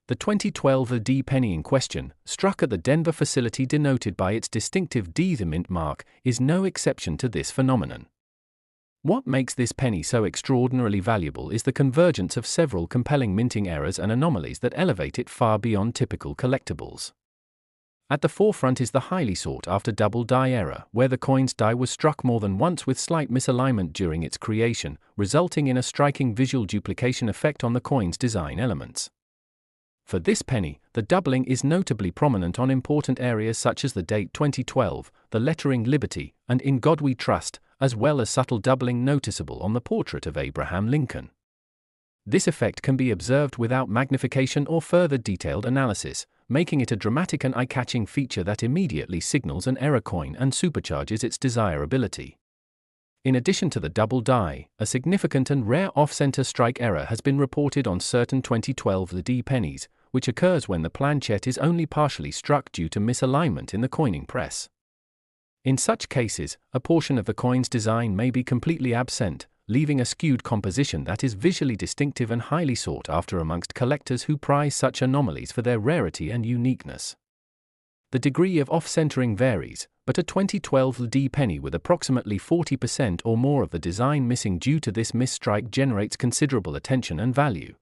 The 2012 D penny in question, struck at the Denver facility denoted by its distinctive D the mint mark, is no exception to this phenomenon. What makes this penny so extraordinarily valuable is the convergence of several compelling minting errors and anomalies that elevate it far beyond typical collectibles. At the forefront is the highly sought-after double die error, where the coin's die was struck more than once with slight misalignment during its creation, resulting in a striking visual duplication effect on the coin's design elements. For this penny, the doubling is notably prominent on important areas such as the date 2012, the lettering Liberty, and In God We Trust, as well as subtle doubling noticeable on the portrait of Abraham Lincoln. This effect can be observed without magnification or further detailed analysis, making it a dramatic and eye-catching feature that immediately signals an error coin and supercharges its desirability. In addition to the double die, a significant and rare off-center strike error has been reported on certain 2012 D pennies, which occurs when the planchette is only partially struck due to misalignment in the coining press. In such cases, a portion of the coin's design may be completely absent, leaving a skewed composition that is visually distinctive and highly sought after amongst collectors who prize such anomalies for their rarity and uniqueness. The degree of off-centering varies, but a 2012 D penny with approximately 40% or more of the design missing due to this misstrike generates considerable attention and value.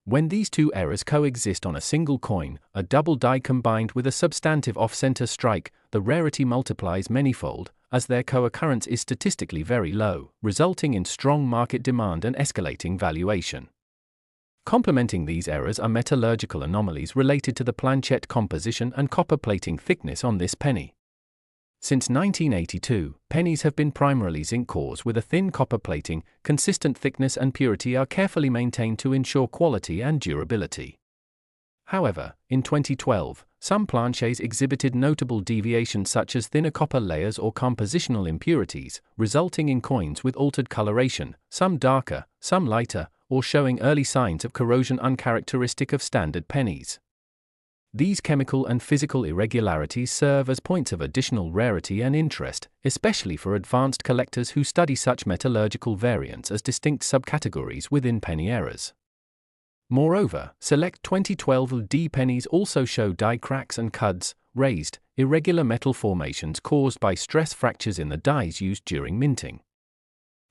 When these two errors coexist on a single coin, a double die combined with a substantive off-center strike, the rarity multiplies manyfold, as their co-occurrence is statistically very low, resulting in strong market demand and escalating valuation. Complementing these errors are metallurgical anomalies related to the planchette composition and copper plating thickness on this penny. Since 1982, pennies have been primarily zinc cores with a thin copper plating. Consistent thickness and purity are carefully maintained to ensure quality and durability. However, in 2012, some planchets exhibited notable deviations such as thinner copper layers or compositional impurities, resulting in coins with altered coloration, some darker, some lighter, or showing early signs of corrosion uncharacteristic of standard pennies. These chemical and physical irregularities serve as points of additional rarity and interest, especially for advanced collectors who study such metallurgical variants as distinct subcategories within penny errors. Moreover, select 2012 D pennies also show die cracks and cuds, raised, irregular metal formations caused by stress fractures in the dies used during minting.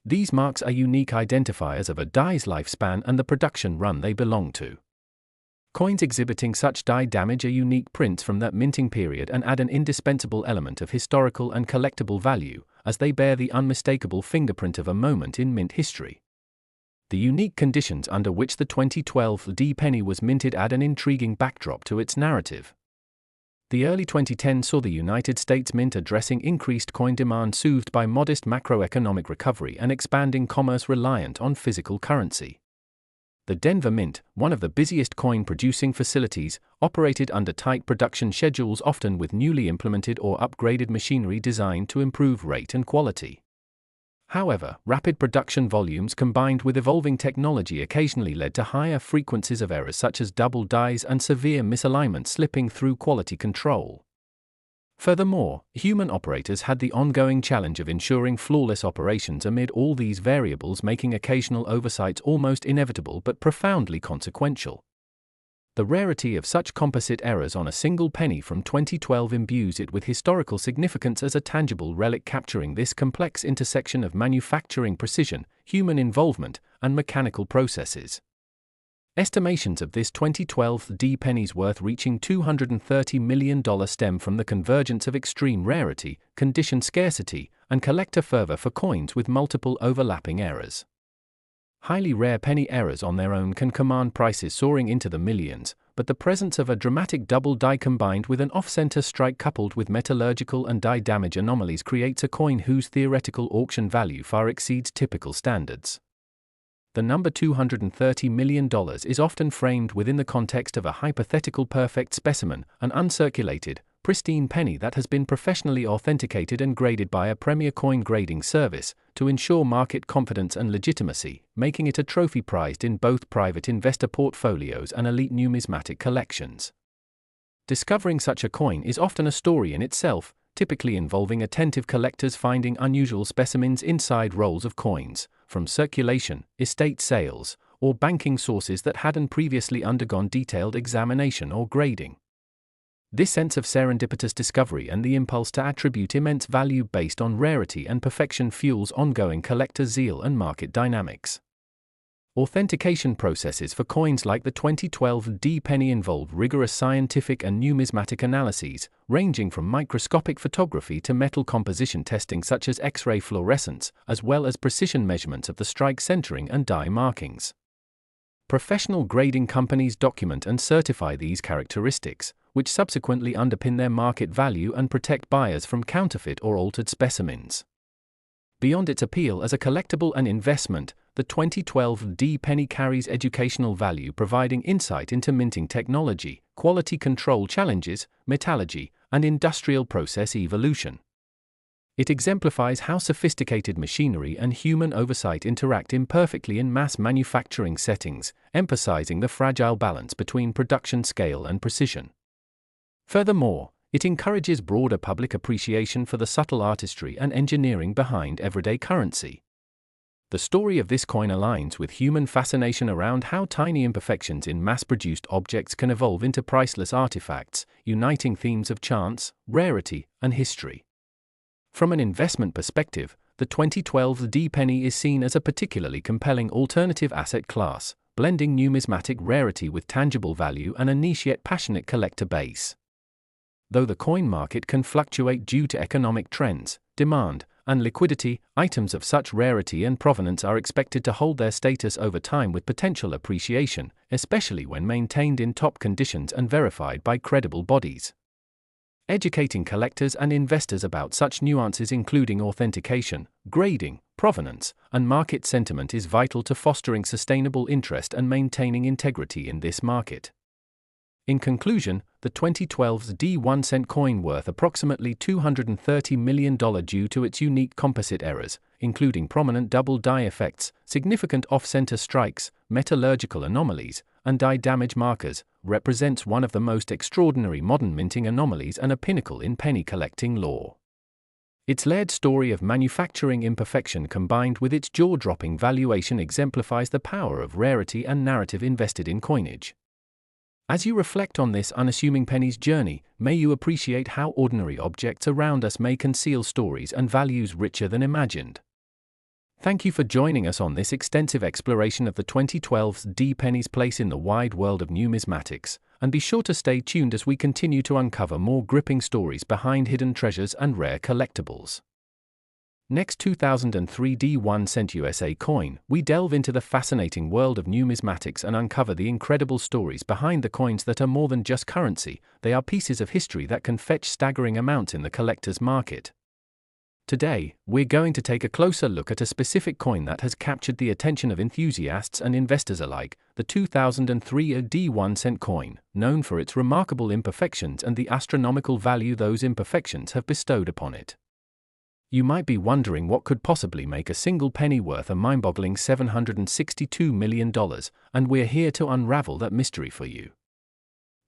These marks are unique identifiers of a die's lifespan and the production run they belong to. Coins exhibiting such die damage are unique prints from that minting period and add an indispensable element of historical and collectible value, as they bear the unmistakable fingerprint of a moment in mint history. The unique conditions under which the 2012 D penny was minted add an intriguing backdrop to its narrative. The early 2010s saw the United States Mint addressing increased coin demand soothed by modest macroeconomic recovery and expanding commerce reliant on physical currency. The Denver Mint, one of the busiest coin-producing facilities, operated under tight production schedules, often with newly implemented or upgraded machinery designed to improve rate and quality. However, rapid production volumes combined with evolving technology occasionally led to higher frequencies of errors such as double dies and severe misalignment slipping through quality control. Furthermore, human operators had the ongoing challenge of ensuring flawless operations amid all these variables, making occasional oversights almost inevitable but profoundly consequential. The rarity of such composite errors on a single penny from 2012 imbues it with historical significance as a tangible relic capturing this complex intersection of manufacturing precision, human involvement, and mechanical processes. Estimations of this 2012 D penny's worth reaching $230 million stem from the convergence of extreme rarity, condition scarcity, and collector fervor for coins with multiple overlapping errors. Highly rare penny errors on their own can command prices soaring into the millions, but the presence of a dramatic double die combined with an off-center strike coupled with metallurgical and die damage anomalies creates a coin whose theoretical auction value far exceeds typical standards. The number $230 million is often framed within the context of a hypothetical perfect specimen, an uncirculated, pristine penny that has been professionally authenticated and graded by a premier coin grading service to ensure market confidence and legitimacy, making it a trophy prized in both private investor portfolios and elite numismatic collections. Discovering such a coin is often a story in itself, typically involving attentive collectors finding unusual specimens inside rolls of coins, from circulation, estate sales, or banking sources that hadn't previously undergone detailed examination or grading. This sense of serendipitous discovery and the impulse to attribute immense value based on rarity and perfection fuels ongoing collector zeal and market dynamics. Authentication processes for coins like the 2012 D penny involve rigorous scientific and numismatic analyses, ranging from microscopic photography to metal composition testing such as X-ray fluorescence, as well as precision measurements of the strike centering and die markings. Professional grading companies document and certify these characteristics, which subsequently underpin their market value and protect buyers from counterfeit or altered specimens. Beyond its appeal as a collectible and investment, the 2012 D penny carries educational value, providing insight into minting technology, quality control challenges, metallurgy, and industrial process evolution. It exemplifies how sophisticated machinery and human oversight interact imperfectly in mass manufacturing settings, emphasizing the fragile balance between production scale and precision. Furthermore, it encourages broader public appreciation for the subtle artistry and engineering behind everyday currency. The story of this coin aligns with human fascination around how tiny imperfections in mass-produced objects can evolve into priceless artifacts, uniting themes of chance, rarity, and history. From an investment perspective, the 2012 D penny is seen as a particularly compelling alternative asset class, blending numismatic rarity with tangible value and a niche yet passionate collector base. Though the coin market can fluctuate due to economic trends, demand, and liquidity, items of such rarity and provenance are expected to hold their status over time with potential appreciation, especially when maintained in top conditions and verified by credible bodies. Educating collectors and investors about such nuances including authentication, grading, provenance, and market sentiment is vital to fostering sustainable interest and maintaining integrity in this market. In conclusion, the 2012's D 1-cent coin worth approximately $230 million due to its unique composite errors, including prominent double die effects, significant off-center strikes, metallurgical anomalies, and die damage markers, represents one of the most extraordinary modern minting anomalies and a pinnacle in penny collecting lore. Its layered story of manufacturing imperfection combined with its jaw-dropping valuation exemplifies the power of rarity and narrative invested in coinage. As you reflect on this unassuming penny's journey, may you appreciate how ordinary objects around us may conceal stories and values richer than imagined. Thank you for joining us on this extensive exploration of the 2012's D penny's place in the wide world of numismatics, and be sure to stay tuned as we continue to uncover more gripping stories behind hidden treasures and rare collectibles. Next, 2003 D 1-cent USA coin, we delve into the fascinating world of numismatics and uncover the incredible stories behind the coins that are more than just currency. They are pieces of history that can fetch staggering amounts in the collector's market. Today, we're going to take a closer look at a specific coin that has captured the attention of enthusiasts and investors alike, the 2003 D 1-cent coin, known for its remarkable imperfections and the astronomical value those imperfections have bestowed upon it. You might be wondering what could possibly make a single penny worth a mind-boggling $762 million, and we're here to unravel that mystery for you.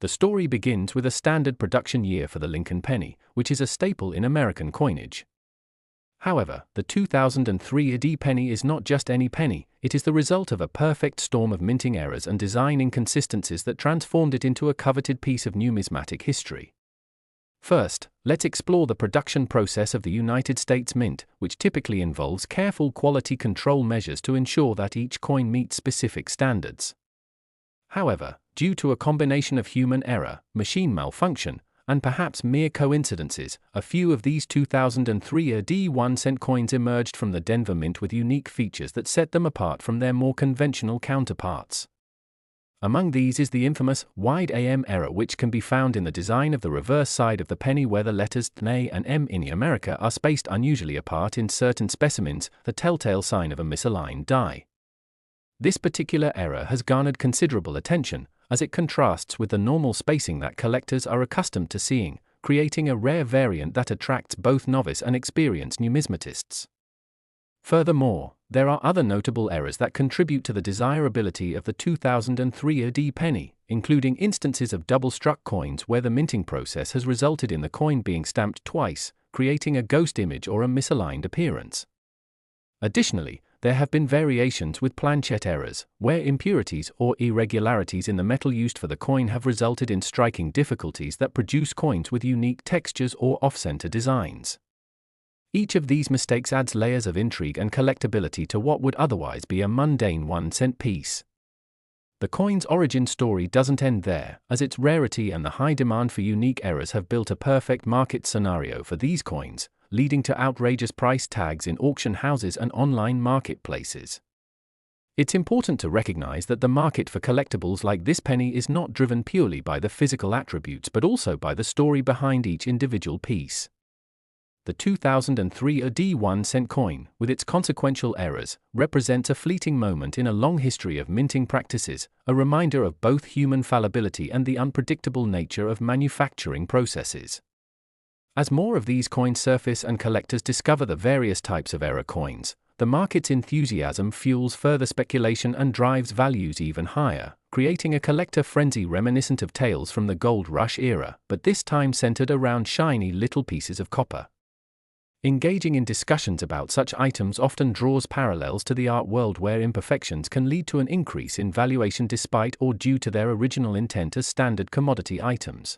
The story begins with a standard production year for the Lincoln penny, which is a staple in American coinage. However, the 2003 D penny is not just any penny, it is the result of a perfect storm of minting errors and design inconsistencies that transformed it into a coveted piece of numismatic history. First, let's explore the production process of the United States Mint, which typically involves careful quality control measures to ensure that each coin meets specific standards. However, due to a combination of human error, machine malfunction, and perhaps mere coincidences, a few of these 2003 D 1-cent coins emerged from the Denver Mint with unique features that set them apart from their more conventional counterparts. Among these is the infamous wide AM error, which can be found in the design of the reverse side of the penny where the letters N and M in America are spaced unusually apart in certain specimens, the telltale sign of a misaligned die. This particular error has garnered considerable attention, as it contrasts with the normal spacing that collectors are accustomed to seeing, creating a rare variant that attracts both novice and experienced numismatists. Furthermore, there are other notable errors that contribute to the desirability of the 2003 AD penny, including instances of double-struck coins where the minting process has resulted in the coin being stamped twice, creating a ghost image or a misaligned appearance. Additionally, there have been variations with planchet errors, where impurities or irregularities in the metal used for the coin have resulted in striking difficulties that produce coins with unique textures or off-center designs. Each of these mistakes adds layers of intrigue and collectability to what would otherwise be a mundane 1-cent piece. The coin's origin story doesn't end there, as its rarity and the high demand for unique errors have built a perfect market scenario for these coins, leading to outrageous price tags in auction houses and online marketplaces. It's important to recognize that the market for collectibles like this penny is not driven purely by the physical attributes but also by the story behind each individual piece. The 2003 AD 1-cent coin, with its consequential errors, represents a fleeting moment in a long history of minting practices, a reminder of both human fallibility and the unpredictable nature of manufacturing processes. As more of these coins surface and collectors discover the various types of error coins, the market's enthusiasm fuels further speculation and drives values even higher, creating a collector frenzy reminiscent of tales from the gold rush era, but this time centered around shiny little pieces of copper. Engaging in discussions about such items often draws parallels to the art world where imperfections can lead to an increase in valuation despite or due to their original intent as standard commodity items.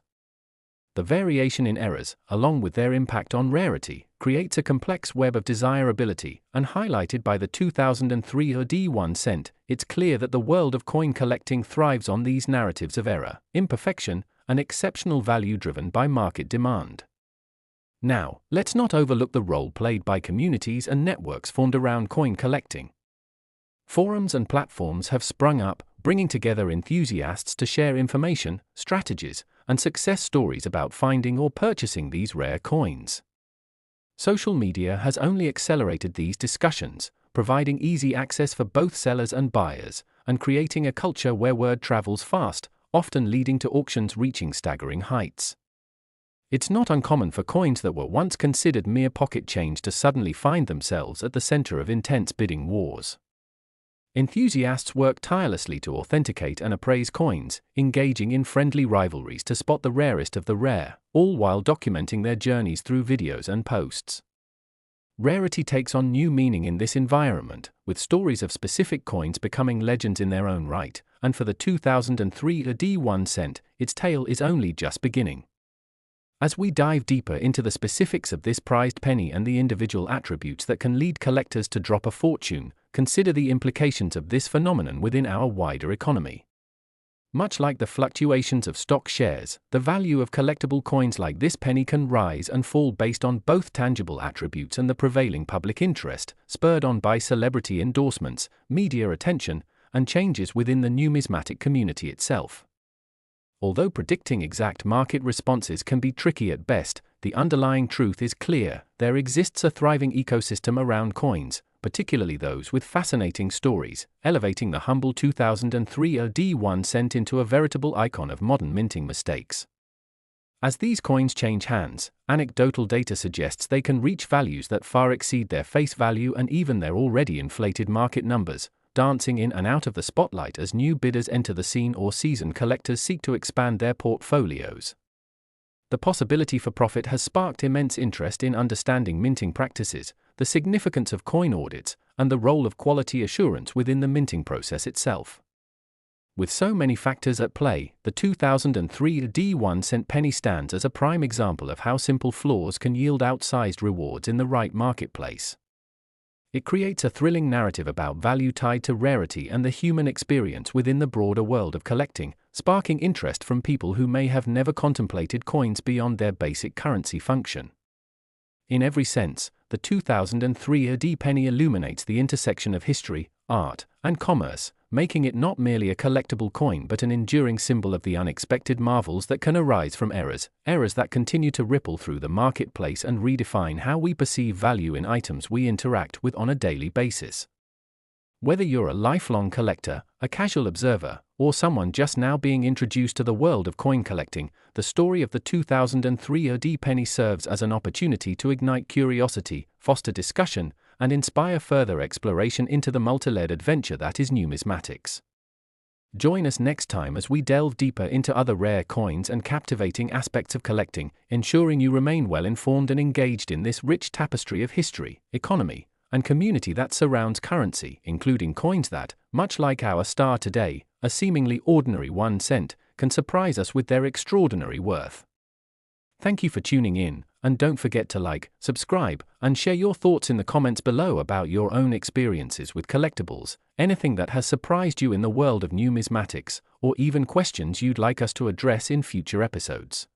The variation in errors, along with their impact on rarity, creates a complex web of desirability, and highlighted by the 2003 AD 1-cent, it's clear that the world of coin collecting thrives on these narratives of error, imperfection, and exceptional value driven by market demand. Now, let's not overlook the role played by communities and networks formed around coin collecting. Forums and platforms have sprung up, bringing together enthusiasts to share information, strategies, and success stories about finding or purchasing these rare coins. Social media has only accelerated these discussions, providing easy access for both sellers and buyers, and creating a culture where word travels fast, often leading to auctions reaching staggering heights. It's not uncommon for coins that were once considered mere pocket change to suddenly find themselves at the center of intense bidding wars. Enthusiasts work tirelessly to authenticate and appraise coins, engaging in friendly rivalries to spot the rarest of the rare, all while documenting their journeys through videos and posts. Rarity takes on new meaning in this environment, with stories of specific coins becoming legends in their own right, and for the 2003 AD 1-cent, its tale is only just beginning. As we dive deeper into the specifics of this prized penny and the individual attributes that can lead collectors to drop a fortune, consider the implications of this phenomenon within our wider economy. Much like the fluctuations of stock shares, the value of collectible coins like this penny can rise and fall based on both tangible attributes and the prevailing public interest, spurred on by celebrity endorsements, media attention, and changes within the numismatic community itself. Although predicting exact market responses can be tricky at best, the underlying truth is clear: there exists a thriving ecosystem around coins, particularly those with fascinating stories, elevating the humble 2003 AD 1-cent into a veritable icon of modern minting mistakes. As these coins change hands, anecdotal data suggests they can reach values that far exceed their face value and even their already inflated market numbers, dancing in and out of the spotlight as new bidders enter the scene or seasoned collectors seek to expand their portfolios. The possibility for profit has sparked immense interest in understanding minting practices, the significance of coin audits, and the role of quality assurance within the minting process itself. With so many factors at play, the 2003 AD 1-cent penny stands as a prime example of how simple flaws can yield outsized rewards in the right marketplace. It creates a thrilling narrative about value tied to rarity and the human experience within the broader world of collecting, sparking interest from people who may have never contemplated coins beyond their basic currency function. In every sense, the 2003 AD penny illuminates the intersection of history, art, and commerce, making it not merely a collectible coin but an enduring symbol of the unexpected marvels that can arise from errors that continue to ripple through the marketplace and redefine how we perceive value in items we interact with on a daily basis. Whether you're a lifelong collector, a casual observer, or someone just now being introduced to the world of coin collecting, the story of the 2003 AD penny serves as an opportunity to ignite curiosity, foster discussion, and inspire further exploration into the multi-layered adventure that is numismatics. Join us next time as we delve deeper into other rare coins and captivating aspects of collecting, ensuring you remain well informed and engaged in this rich tapestry of history, economy, and community that surrounds currency, including coins that, much like our star today, a seemingly ordinary 1 cent, can surprise us with their extraordinary worth. Thank you for tuning in, and don't forget to like, subscribe, and share your thoughts in the comments below about your own experiences with collectibles, anything that has surprised you in the world of numismatics, or even questions you'd like us to address in future episodes.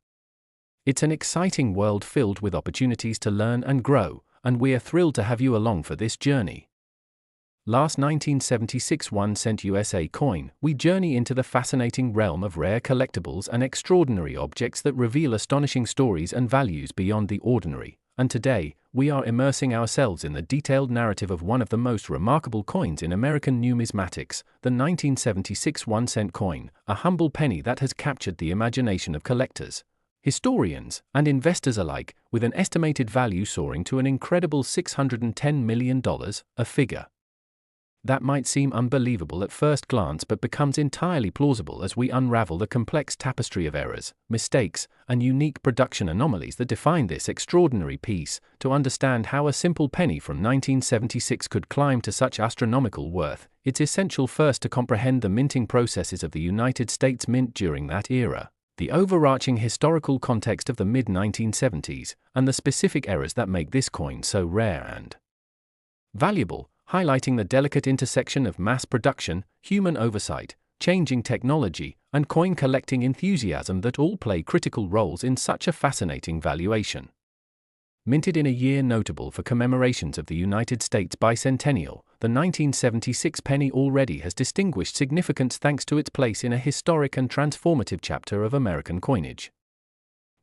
It's an exciting world filled with opportunities to learn and grow, and we're thrilled to have you along for this journey. Last 1976 1 cent USA coin, we journey into the fascinating realm of rare collectibles and extraordinary objects that reveal astonishing stories and values beyond the ordinary, and today, we are immersing ourselves in the detailed narrative of one of the most remarkable coins in American numismatics, the 1976 1 cent coin, a humble penny that has captured the imagination of collectors, historians, and investors alike, with an estimated value soaring to an incredible $610 million, a figure that might seem unbelievable at first glance but becomes entirely plausible as we unravel the complex tapestry of errors, mistakes, and unique production anomalies that define this extraordinary piece. To understand how a simple penny from 1976 could climb to such astronomical worth, it's essential first to comprehend the minting processes of the United States Mint during that era, the overarching historical context of the mid-1970s, and the specific errors that make this coin so rare and valuable, highlighting the delicate intersection of mass production, human oversight, changing technology, and coin collecting enthusiasm that all play critical roles in such a fascinating valuation. Minted in a year notable for commemorations of the United States bicentennial, the 1976 penny already has distinguished significance thanks to its place in a historic and transformative chapter of American coinage.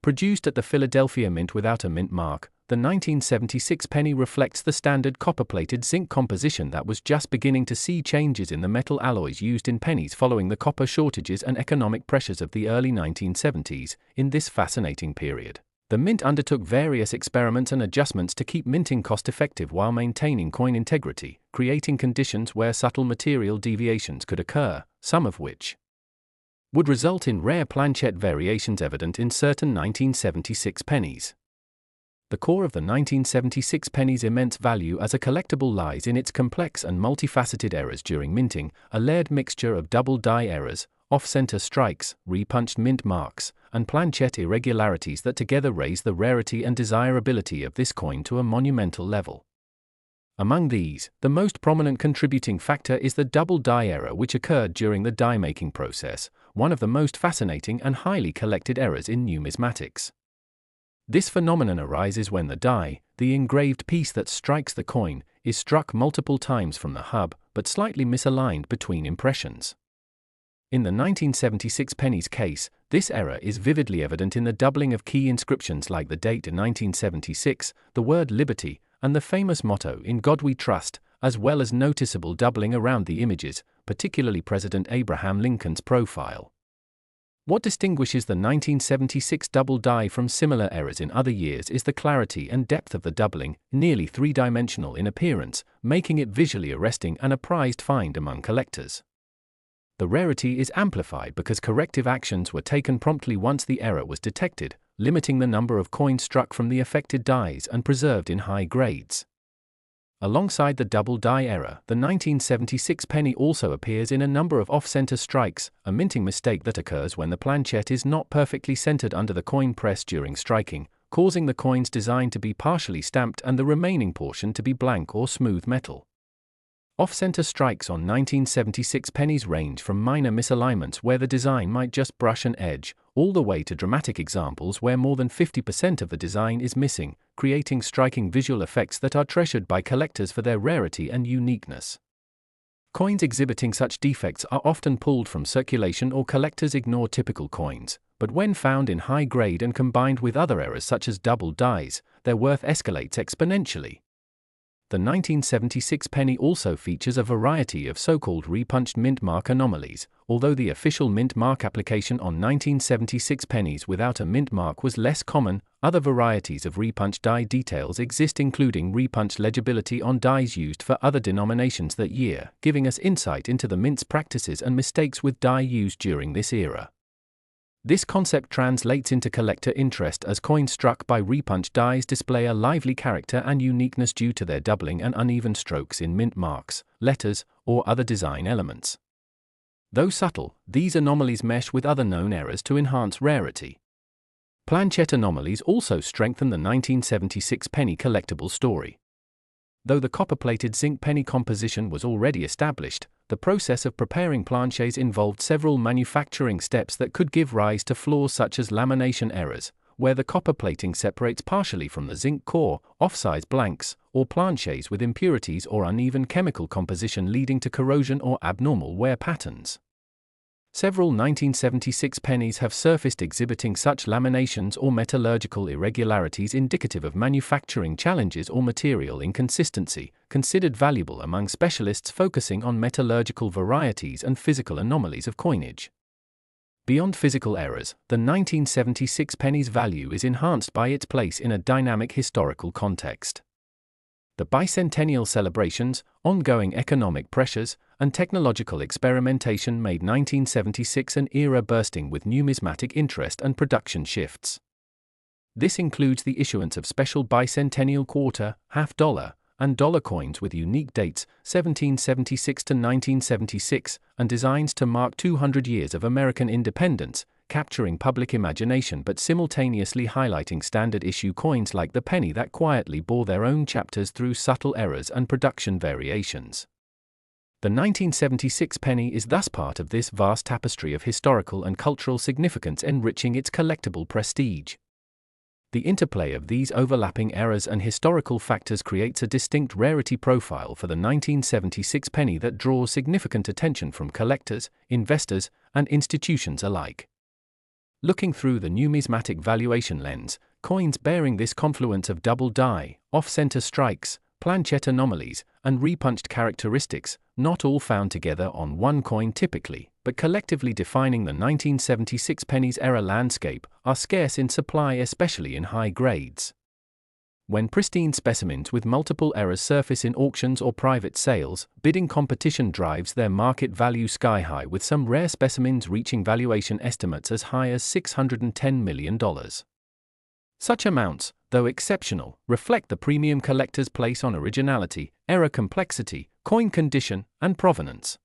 Produced at the Philadelphia Mint without a mint mark, the 1976 penny reflects the standard copper-plated zinc composition that was just beginning to see changes in the metal alloys used in pennies following the copper shortages and economic pressures of the early 1970s. In this fascinating period, the Mint undertook various experiments and adjustments to keep minting cost-effective while maintaining coin integrity, creating conditions where subtle material deviations could occur, some of which would result in rare planchette variations evident in certain 1976 pennies. The core of the 1976 penny's immense value as a collectible lies in its complex and multifaceted errors during minting, a layered mixture of double die errors, off-center strikes, repunched mint marks, and planchette irregularities that together raise the rarity and desirability of this coin to a monumental level. Among these, the most prominent contributing factor is the double die error which occurred during the die-making process, one of the most fascinating and highly collected errors in numismatics. This phenomenon arises when the die, the engraved piece that strikes the coin, is struck multiple times from the hub, but slightly misaligned between impressions. In the 1976 penny's case, this error is vividly evident in the doubling of key inscriptions like the date 1976, the word liberty, and the famous motto "In God We Trust," as well as noticeable doubling around the images, particularly President Abraham Lincoln's profile. What distinguishes the 1976 double die from similar errors in other years is the clarity and depth of the doubling, nearly three-dimensional in appearance, making it visually arresting and a prized find among collectors. The rarity is amplified because corrective actions were taken promptly once the error was detected, limiting the number of coins struck from the affected dies and preserved in high grades. Alongside the double die error, the 1976 penny also appears in a number of off-center strikes, a minting mistake that occurs when the planchette is not perfectly centered under the coin press during striking, causing the coin's design to be partially stamped and the remaining portion to be blank or smooth metal. Off-center strikes on 1976 pennies range from minor misalignments where the design might just brush an edge, all the way to dramatic examples where more than 50% of the design is missing, creating striking visual effects that are treasured by collectors for their rarity and uniqueness. Coins exhibiting such defects are often pulled from circulation or collectors ignore typical coins, but when found in high grade and combined with other errors such as double dies, their worth escalates exponentially. The 1976 penny also features a variety of so-called repunched mint mark anomalies, although the official mint mark application on 1976 pennies without a mint mark was less common. Other varieties of repunched die details exist, including repunched legibility on dies used for other denominations that year, giving us insight into the mint's practices and mistakes with die used during this era. This concept translates into collector interest as coins struck by repunched dies display a lively character and uniqueness due to their doubling and uneven strokes in mint marks, letters, or other design elements. Though subtle, these anomalies mesh with other known errors to enhance rarity. Planchet anomalies also strengthen the 1976 penny collectible story. Though the copper-plated zinc penny composition was already established, the process of preparing planchets involved several manufacturing steps that could give rise to flaws such as lamination errors, where the copper plating separates partially from the zinc core, off-size blanks, or planchets with impurities or uneven chemical composition leading to corrosion or abnormal wear patterns. Several 1976 pennies have surfaced exhibiting such laminations or metallurgical irregularities indicative of manufacturing challenges or material inconsistency, considered valuable among specialists focusing on metallurgical varieties and physical anomalies of coinage. Beyond physical errors, the 1976 penny's value is enhanced by its place in a dynamic historical context. The bicentennial celebrations, ongoing economic pressures, and technological experimentation made 1976 an era bursting with numismatic interest and production shifts. This includes the issuance of special bicentennial quarter, half-dollar, and dollar coins with unique dates, 1776 to 1976, and designs to mark 200 years of American independence, capturing public imagination but simultaneously highlighting standard-issue coins like the penny that quietly bore their own chapters through subtle errors and production variations. The 1976 penny is thus part of this vast tapestry of historical and cultural significance, enriching its collectible prestige. The interplay of these overlapping errors and historical factors creates a distinct rarity profile for the 1976 penny that draws significant attention from collectors, investors, and institutions alike. Looking through the numismatic valuation lens, coins bearing this confluence of double die, off-center strikes, planchet anomalies, and repunched characteristics, not all found together on one coin typically, but collectively defining the 1976 penny's era landscape, are scarce in supply, especially in high grades. When pristine specimens with multiple errors surface in auctions or private sales, bidding competition drives their market value sky-high, with some rare specimens reaching valuation estimates as high as $610 million. Such amounts, though exceptional, reflect the premium collectors place on originality, error complexity, coin condition, and provenance.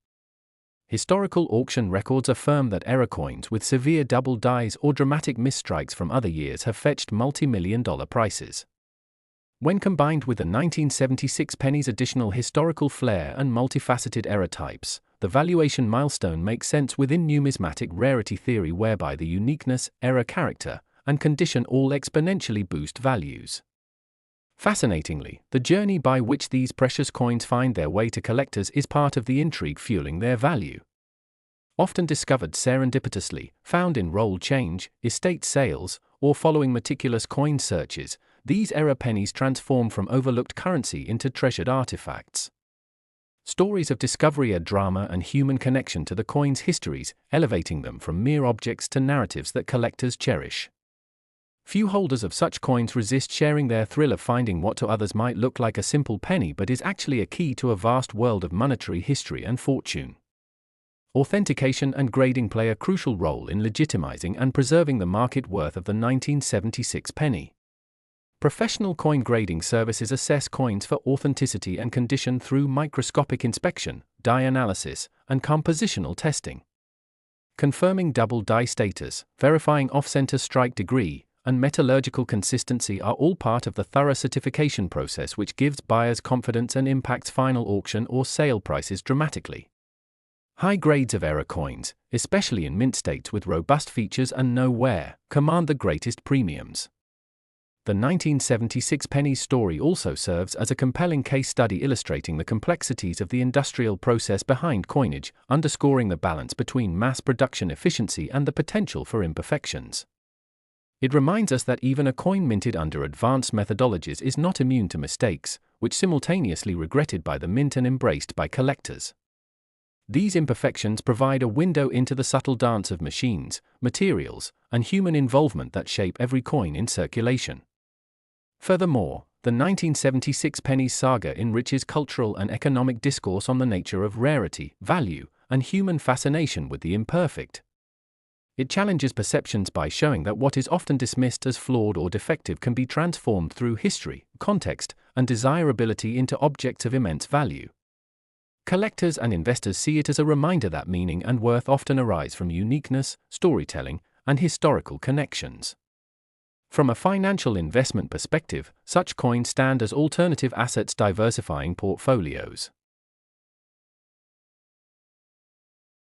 Historical auction records affirm that error coins with severe double dies or dramatic misstrikes from other years have fetched multi-million-dollar prices. When combined with the 1976 penny's additional historical flair and multifaceted error types, the valuation milestone makes sense within numismatic rarity theory, whereby the uniqueness, error character, and condition all exponentially boost values. Fascinatingly, the journey by which these precious coins find their way to collectors is part of the intrigue fueling their value. Often discovered serendipitously, found in roll change, estate sales, or following meticulous coin searches, these error pennies transform from overlooked currency into treasured artifacts. Stories of discovery add drama and human connection to the coins' histories, elevating them from mere objects to narratives that collectors cherish. Few holders of such coins resist sharing their thrill of finding what to others might look like a simple penny but is actually a key to a vast world of monetary history and fortune. Authentication and grading play a crucial role in legitimizing and preserving the market worth of the 1976 penny. Professional coin grading services assess coins for authenticity and condition through microscopic inspection, die analysis, and compositional testing. Confirming double die status, verifying off-center strike degree, and metallurgical consistency are all part of the thorough certification process, which gives buyers confidence and impacts final auction or sale prices dramatically. High grades of error coins, especially in mint states with robust features and no wear, command the greatest premiums. The 1976 penny's story also serves as a compelling case study illustrating the complexities of the industrial process behind coinage, underscoring the balance between mass production efficiency and the potential for imperfections. It reminds us that even a coin minted under advanced methodologies is not immune to mistakes, which simultaneously regretted by the mint and embraced by collectors. These imperfections provide a window into the subtle dance of machines, materials, and human involvement that shape every coin in circulation. Furthermore, the 1976 pennies saga enriches cultural and economic discourse on the nature of rarity, value, and human fascination with the imperfect. It challenges perceptions by showing that what is often dismissed as flawed or defective can be transformed through history, context, and desirability into objects of immense value. Collectors and investors see it as a reminder that meaning and worth often arise from uniqueness, storytelling, and historical connections. From a financial investment perspective, such coins stand as alternative assets diversifying portfolios.